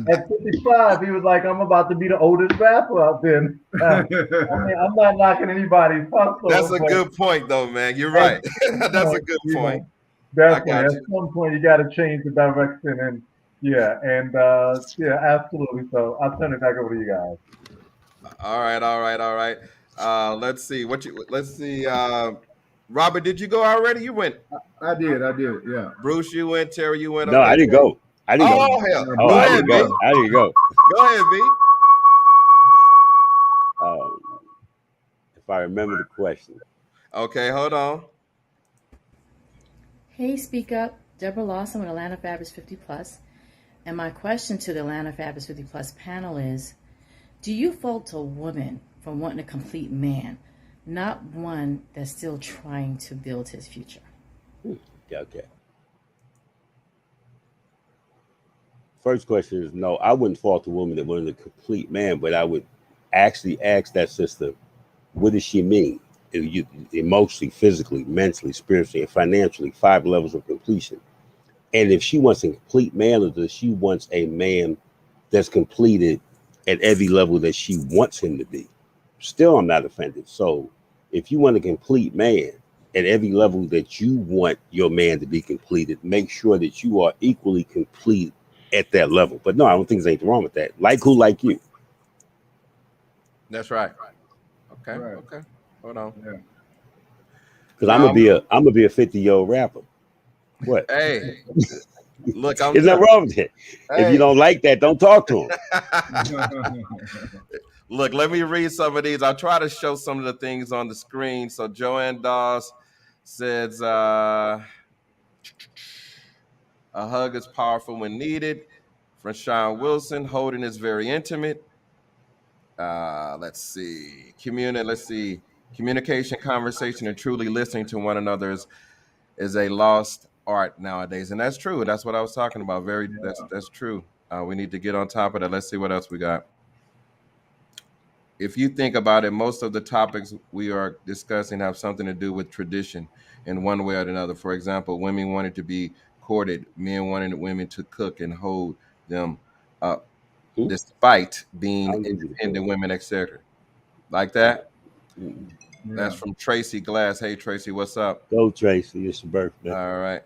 At 55, he was like, "I'm about to be the oldest rapper out there." I mean, I'm not knocking anybody's hustle, That's a but good point, though, man. You're at right. some That's a point, good point. I definitely, got at you. some point, you got to change the direction, and yeah, absolutely. So I'll turn it back over to you guys. All right, all right, all right. Let's see. Let's see. Robert, did you go already? You went. I did, yeah. Bruce, you went. Terry, you went. No, Okay. I didn't go. I didn't go. Oh hell. Oh, Go I ahead, didn't B. go. I didn't go. Go ahead, B. If I remember the question. Okay, hold on. Hey, Speak Up. Deborah Lawson with Atlanta Fabulous 50 Plus. And my question to the Atlanta Fabulous 50 Plus panel is, do you fault a woman for wanting a complete man, not one that's still trying to build his future? Yeah, okay. First question is no, I wouldn't fault a woman that wanted a complete man, but I would actually ask that sister, what does she mean? Emotionally, physically, mentally, spiritually, and financially, 5 levels of completion. And if she wants a complete man, or does she wants a man that's completed at every level that she wants him to be? Still, I'm not offended. So if you want a complete man at every level that you want your man to be completed, make sure that you are equally complete at that level. But no, I don't think there's anything wrong with that. Like who, like you. That's right. Okay. Right. Okay. Hold on. Because I'm gonna be a 50-year-old rapper. What? Hey, look, I'm. There's nothing wrong with it. Hey. If you don't like that, don't talk to him. Look, let me read some of these. I'll try to show some of the things on the screen. So Joanne Dawes says, a hug is powerful when needed. From Sean Wilson, holding is very intimate. Let's see. Communication, conversation, and truly listening to one another is a lost art nowadays. And that's true. That's what I was talking about. That's true. We need to get on top of that. Let's see what else we got. If you think about it, most of the topics we are discussing have something to do with tradition in one way or another. For example, women wanted to be courted, men wanted women to cook and hold them up, despite being independent women, etc. Like that. That's from Tracy Glass. Hey, Tracy, what's up? Go, Tracy. It's your birthday. All right.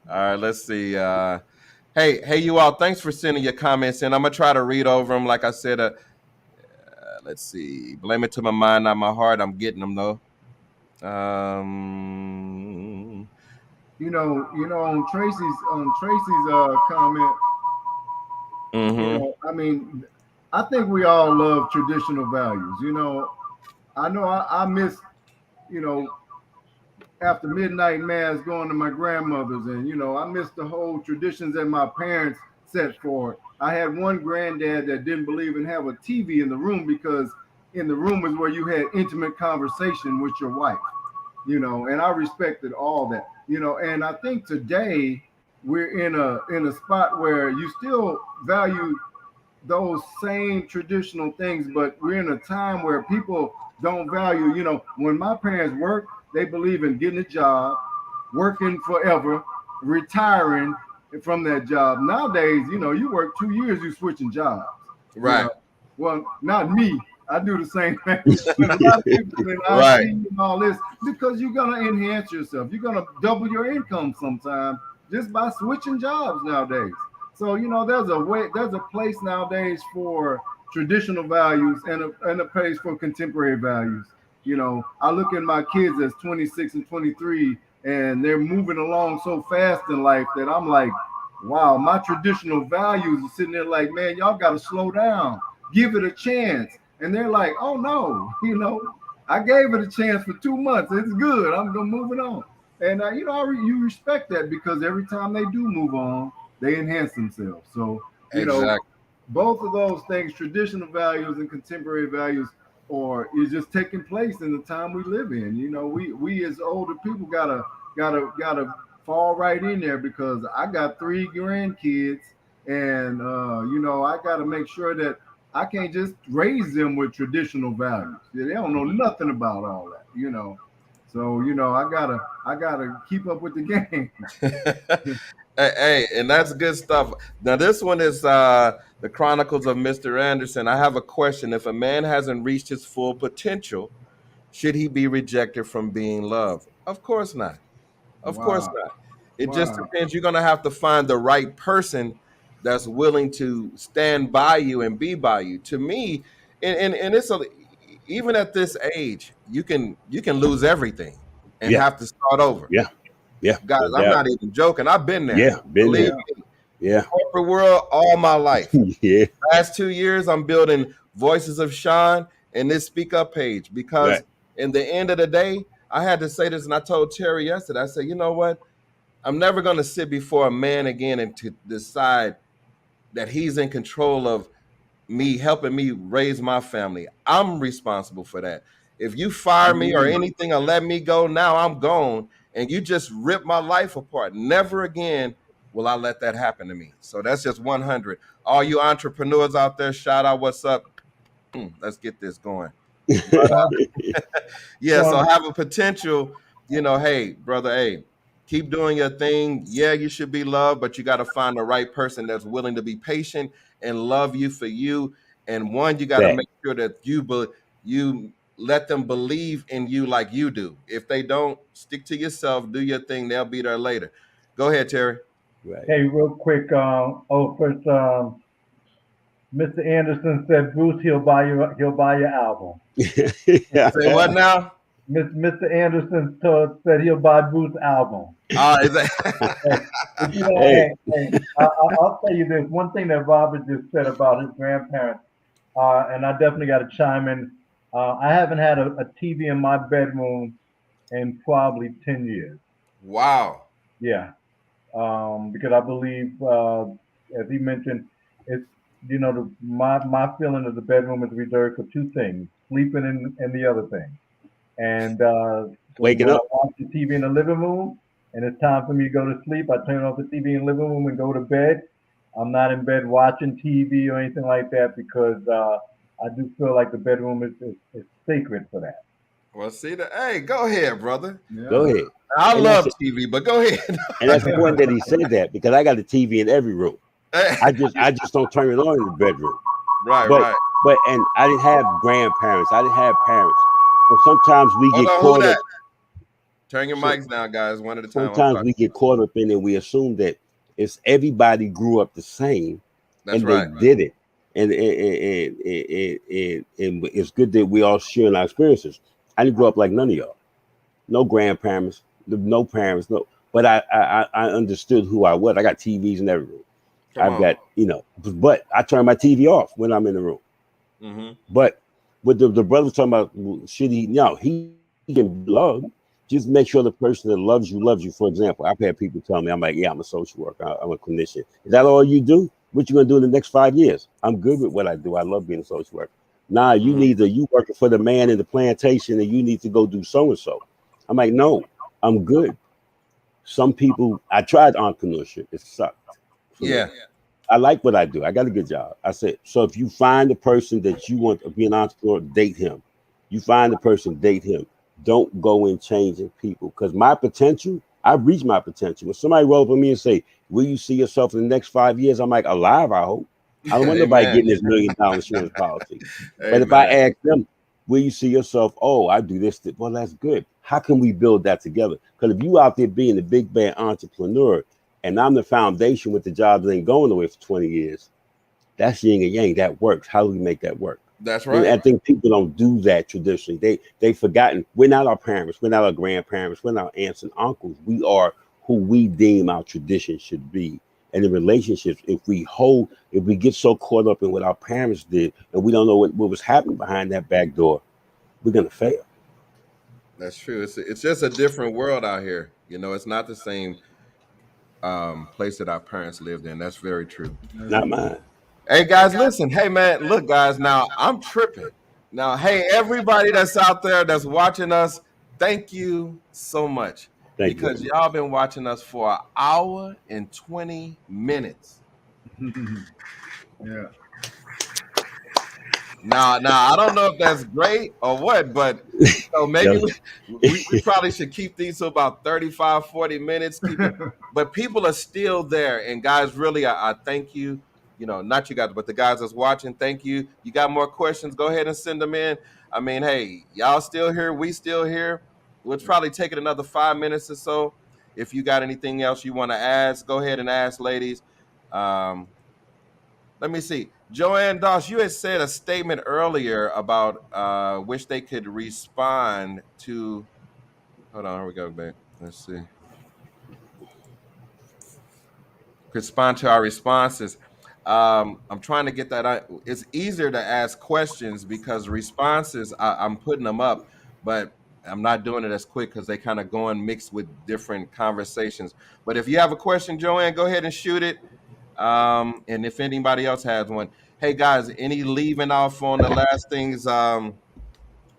All right, let's see. Hey, you all, thanks for sending your comments in. I'm going to try to read over them. Like I said, let's see. Blame it to my mind, not my heart. I'm getting them, though. On Tracy's comment, I mean, I think we all love traditional values. I know I miss, after midnight mass going to my grandmother's, and I miss the whole traditions that my parents set for. I had one granddad that didn't believe in have a TV in the room, because in the room is where you had intimate conversation with your wife, and I respected all that, and I think today we're in a spot where you still value those same traditional things, but we're in a time where people don't value, when my parents worked, they believe in getting a job, working forever, retiring from that job. Nowadays, you work 2 years, you switching jobs. Right. Well, not me. I do the same thing. But a lot of people in IT and all this, because you're gonna enhance yourself. You're gonna double your income sometime just by switching jobs nowadays. So there's a place nowadays for traditional values and a place for contemporary values. I look at my kids as 26 and 23, and they're moving along so fast in life that I'm like, wow, my traditional values are sitting there like, man, y'all got to slow down, give it a chance. And they're like, oh no, I gave it a chance for 2 months. It's good. I'm gonna move it on. And you respect that, because every time they do move on, they enhance themselves. So exactly. both of those things, traditional values and contemporary values, or is just taking place in the time we live in. You know, we as older people gotta fall right in there, because I got three grandkids, and you know, I gotta make sure that I can't just raise them with traditional values. They don't know nothing about all that, you know. So, you know, I gotta keep up with the game. Hey, and that's good stuff. Now, this one is the Chronicles of Mr. Anderson. I have a question. If a man hasn't reached his full potential, should he be rejected from being loved? Of course not. Of course Wow. not. It just Wow. depends. You're going to have to find the right person that's willing to stand by you and be by you. To me, and it's even at this age, you can lose everything and Yeah, have to start over. yeah, yeah, Guys, no I'm doubt. not even joking. I've been there. Yeah, been Believe there. me, Yeah, corporate world all my life. yeah, Last 2 years, I'm building Voices of Sean and this Speak Up page, because right. in the end of the day, I had to say this, and I told Terry yesterday. I said, you know what? I'm never going to sit before a man again and to decide that he's in control of me, helping me raise my family. I'm responsible for that. If you fire me or Amen. anything or let me go, now I'm gone, and you just rip my life apart. Never again will I let that happen to me. So that's just 100. All you entrepreneurs out there, shout out, what's up? Let's get this going. But Sean, yeah, so Sean, have a potential, hey, brother, hey, keep doing your thing. Yeah, you should be loved, but you got to find the right person that's willing to be patient and love you for you. And one, you got to That make sure that you let them believe in you like you do. If they don't, stick to yourself, do your thing. They'll be there later. Go ahead, Terry. right. hey, real quick. First, Mr. Anderson said, Bruce, he'll buy your album. Yeah. Say what now? Mr. Anderson said he'll buy Bruce's album. Is that But you know, Hey, I'll tell you this one thing that Robert just said about his grandparents, and I definitely got to chime in. I haven't had a TV in my bedroom in probably 10 years. wow? Yeah, because I believe, as he mentioned, it's my feeling of the bedroom is reserved for two things: sleeping and the other thing. And so waking when I up. watch the TV in the living room and it's time for me to go to sleep, I turn off the TV in the living room and go to bed. I'm not in bed watching TV or anything like that, because I do feel like the bedroom is sacred for that. Well, see that. Hey, go ahead, brother. Go Yeah. ahead. I And that's love TV, but go ahead. and that's important that he said that, because I got a TV in every room. I just don't turn it on in the bedroom. Right, But right. and I didn't have grandparents. I didn't have parents. So sometimes we Hold get on, who caught up. that? Turn your So mics down, guys, one at a time. I'm sometimes sorry. we get caught up in it. We assume that it's everybody grew up the same That's and they right. did it. And it's good that we all sharing our experiences. I didn't grow up like none of y'all. No grandparents, no parents, no. But I understood who I was. I got TVs in every room. Come I've on. got, but I turn my TV off when I'm in the room. Hmm. But what the brother was talking about, should he? No, he can love. Just make sure the person that loves you. For example, I've had people tell me, I'm like, yeah, I'm a social worker. I'm a clinician. Is that all you do? What you gonna do in the next 5 years? I'm good with what I do. I love being a social worker. Nah, Hmm. you working for the man in the plantation and you need to go do so and so. I'm like, no, I'm good. Some people, I tried entrepreneurship. It sucked for me. Yeah, I like what I do. I got a good job. I said, so if you find the person that you want to be an entrepreneur, date him. You find the person, date him. Don't go in changing people, because my potential, I've reached my potential. When somebody roll up on me and say, will you see yourself in the next 5 years? I'm like, alive, I hope. I don't want nobody amen, getting this $1 million insurance policy. But if I amen. ask them, will you see yourself? Oh, I do this. Well, that's good. How can we build that together? Because if you out there being a big bad entrepreneur and I'm the foundation with the job that ain't going away for 20 years, that's yin and yang. That works. How do we make that work? That's And right. I think people don't do that traditionally. They've forgotten. We're not our parents. We're not our grandparents. We're not our aunts and uncles. We are who we deem our tradition should be. And in relationships, if we get so caught up in what our parents did and we don't know what was happening behind that back door, we're gonna fail. That's true. It's just a different world out here. It's not the same place that our parents lived in. That's very true. Not mine. Hey guys, listen. Hey man, look guys. Now I'm tripping. Now, hey everybody that's out there that's watching us, thank you so much Thank you very because much. y'all been watching us for an hour and 20 minutes. Yeah. Now, I don't know if that's great or what, but maybe Yes. we probably should keep these to about 35, 40 minutes. Keep it, but people are still there. And guys, really, I thank you. Not you guys, but the guys that's watching, thank you. You got more questions? Go ahead and send them in. I mean, hey, y'all still here? We still here? We'll probably take it another 5 minutes or so. If you got anything else you want to ask, go ahead and ask, ladies. Let me see. Joanne Doss, you had said a statement earlier about wish they could respond to. Hold on, here we go, babe. Let's see. Respond to our responses. I'm trying to get that out. It's easier to ask questions because responses, I'm putting them up, but I'm not doing it as quick because they kind of go and mix with different conversations. But if you have a question, Joanne, go ahead and shoot it. And if anybody else has one, hey guys, any leaving off on the last things? I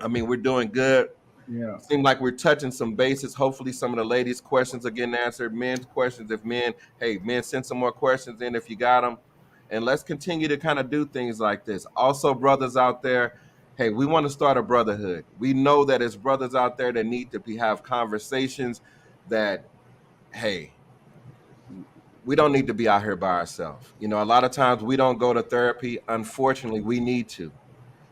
mean, we're doing good. Yeah. Seem like we're touching some bases. Hopefully, some of the ladies' questions are getting answered. Men's questions, if men, hey, men, send some more questions in if you got them. And let's continue to kind of do things like this. Also, brothers out there, hey, we want to start a brotherhood. We know that there's brothers out there that need to have conversations that, hey, we don't need to be out here by ourselves. A lot of times we don't go to therapy. Unfortunately, we need to.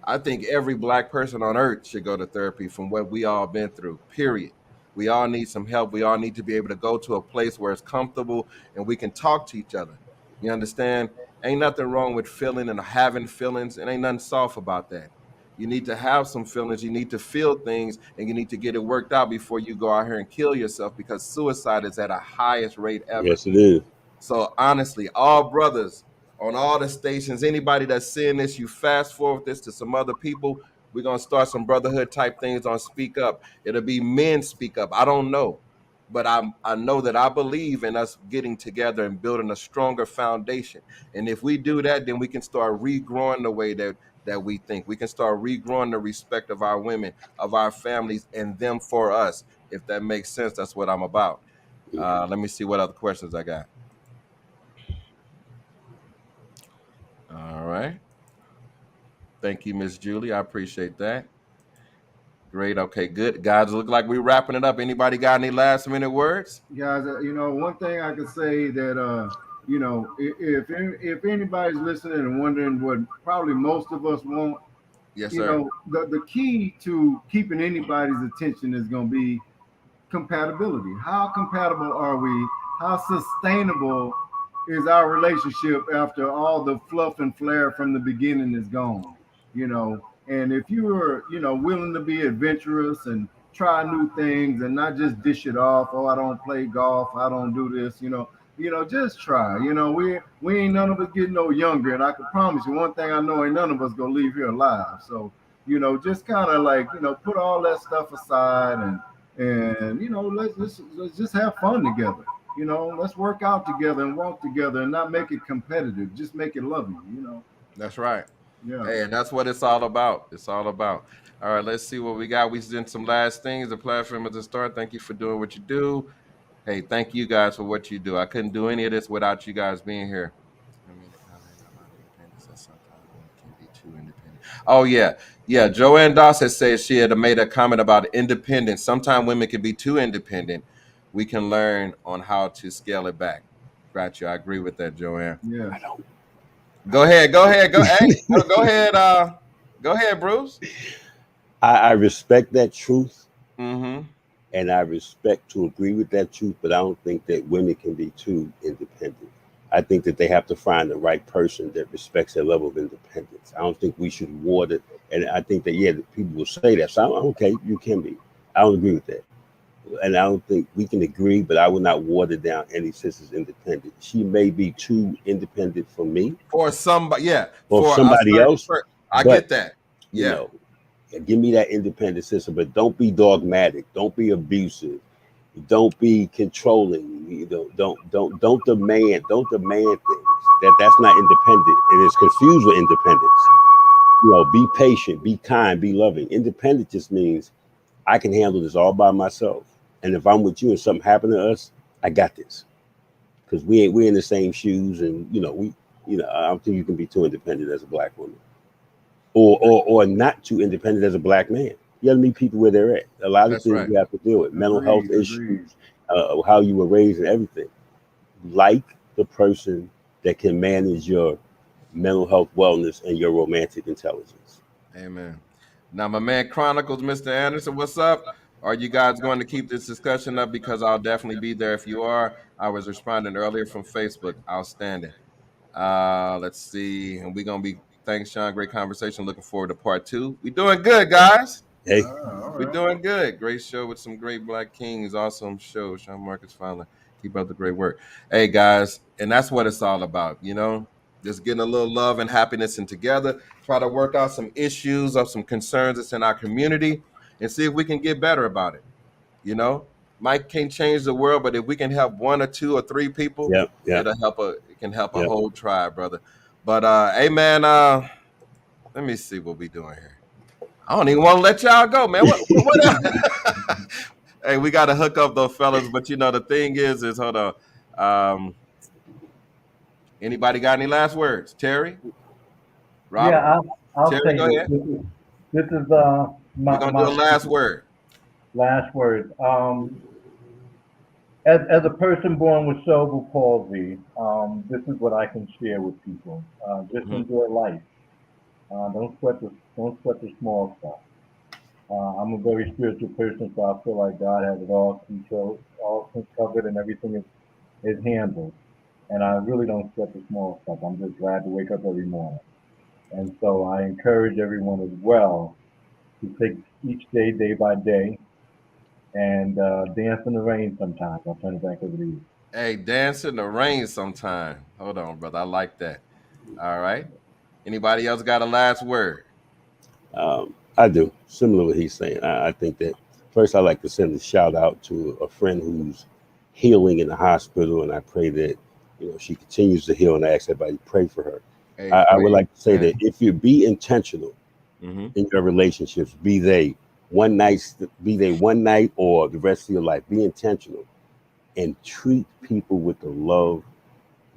I think every black person on earth should go to therapy from what we all been through, period. We all need some help. We all need to be able to go to a place where it's comfortable and we can talk to each other. You understand? Ain't nothing wrong with feeling and having feelings, and ain't nothing soft about that. You need to have some feelings. You need to feel things, and you need to get it worked out before you go out here and kill yourself because suicide is at a highest rate ever. Yes, it is. So honestly, all brothers on all the stations, anybody that's seeing this, you fast forward this to some other people. We're gonna start some brotherhood type things on Speak Up. It'll be men speak up. I don't know, but I know that I believe in us getting together and building a stronger foundation. And if we do that, then we can start regrowing the way that we think. We can start regrowing the respect of our women, of our families, and them for us. If that makes sense, that's what I'm about. Let me see what other questions I got. All right. Thank you, Miss Julie. I appreciate that. Great. Okay, good. Guys, look like we're wrapping it up. Anybody got any last minute words? Guys, one thing I could say that if anybody's listening and wondering what probably most of us want, Yes, sir. The key to keeping anybody's attention is going to be compatibility. How compatible are we? How sustainable is our relationship after all the fluff and flair from the beginning is gone? And if you are, willing to be adventurous and try new things and not just dish it off, oh, I don't play golf, I don't do this, just try. We ain't none of us getting no younger, and I can promise you one thing I know, ain't none of us gonna leave here alive. So, just kind of like, put all that stuff aside and let's just have fun together. Let's work out together and walk together and not make it competitive. Just make it loving. That's right. Yeah. Hey, and that's what it's all about. It's all about. All right, let's see what we got. We did some last things. The platform is a start. Thank you for doing what you do. Hey, thank you guys for what you do. I couldn't do any of this without you guys being here. Oh yeah. Joanne Doss has said she had made a comment about independence. Sometimes women can be too independent. We can learn on how to scale it back. Got you. I agree with that, Joanne. Yeah. Go ahead. Go ahead, Bruce. I respect that truth, Mm-hmm. and I respect to agree with that truth, but I don't think that women can be too independent. I think that they have to find the right person that respects their level of independence. I don't think we should ward it. And I think that, people will say that. So okay, you can be. I don't agree with that. And I don't think we can agree, but I would not water down any sister's independence. She may be too independent for me. For somebody, yeah. For somebody else. I get that. Yeah. Give me that independent sister, but don't be dogmatic. Don't be abusive. Don't be controlling. Don't demand things. That's not independent. It is confused with independence. Be patient, be kind, be loving. Independent just means I can handle this all by myself. And if I'm with you and something happened to us, I got this. Because we're in the same shoes, and I don't think you can be too independent as a black woman, or not too independent as a black man. You got to meet people where they're at. A lot of That's things right. you have to deal with, mental health Agreed. issues, how you were raised, and everything. Like the person that can manage your mental health wellness and your romantic intelligence. Amen. Now, my man Chronicles, Mr. Anderson, what's up? Are you guys going to keep this discussion up? Because I'll definitely be there if you are. I was responding earlier from Facebook. Outstanding. Let's see. And we're going to be, thanks, Sean. Great conversation. Looking forward to part 2. We doing good, guys. Hey, All We're right. doing good. Great show with some great black kings. Awesome show. Sean Marcus Fowler. Keep up the great work. Hey, guys. And that's what it's all about, just getting a little love and happiness and together, try to work out some issues or some concerns that's in our community and see if we can get better about it. Mike can't change the world, but if we can help 1 or 2 or 3 people, yeah. it can help a Yep. whole tribe, brother. But hey man, let me see what we doing here. I don't even want to let y'all go, man. What else? Hey, we got to hook up those fellas, but the thing is hold on. Anybody got any last words? Terry? Robert? Yeah, I'll Terry, say go this. ahead. This is We're my gonna do a last word. last word. As a person born with cerebral palsy, this is what I can share with people. Just Mhm. enjoy life. Don't sweat the small stuff. I'm a very spiritual person, so I feel like God has it all controlled, all covered, and everything is handled. And I really don't sweat the small stuff. I'm just glad to wake up every morning. And so I encourage everyone as well to take each day, day by day, and dance in the rain sometimes. I'll turn it back over to you. Hey, dance in the rain sometime. Hold on, brother. I like that. All right. Anybody else got a last word? I do. Similar to what he's saying. I think that first I like to send a shout out to a friend who's healing in the hospital, and I pray that she continues to heal, and I ask everybody to pray for her. Hey, I would like to say man. that if you be intentional Mm-hmm. in your relationships, be they one night or the rest of your life, be intentional and treat people with the love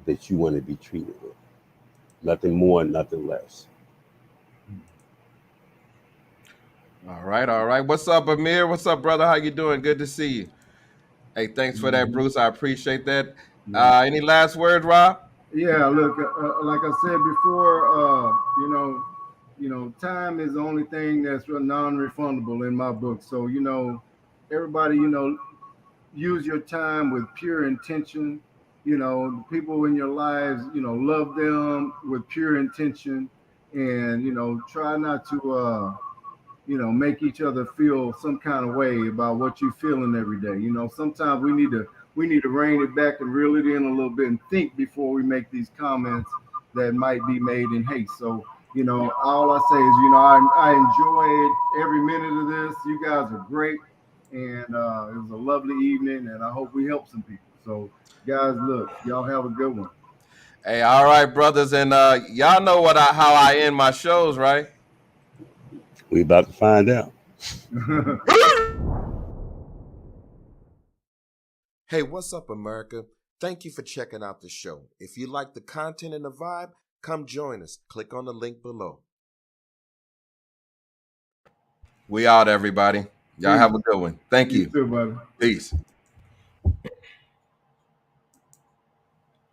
that you want to be treated with. Nothing more, nothing less. All right, all right. What's up, Amir? What's up, brother? How you doing? Good to see you. Hey, thanks for that, Bruce. I appreciate that. Any last words, Rob? Yeah, look, like I said before, time is the only thing that's non-refundable in my book. So, everybody, use your time with pure intention. The people in your lives, love them with pure intention, and try not to, make each other feel some kind of way about what you're feeling every day. Sometimes we need to rein it back and reel it in a little bit and think before we make these comments that might be made in haste. So, all I say is, I enjoyed every minute of this. You guys are great, and it was a lovely evening, and I hope we help some people. So, guys, look, y'all have a good one. Hey, all right, brothers, and y'all know how I end my shows, right? We about to find out. Hey, what's up, America? Thank you for checking out the show. If you like the content and the vibe, come join us. Click on the link below. We out, everybody. Y'all have a good one. Thank You you. too, buddy. Peace.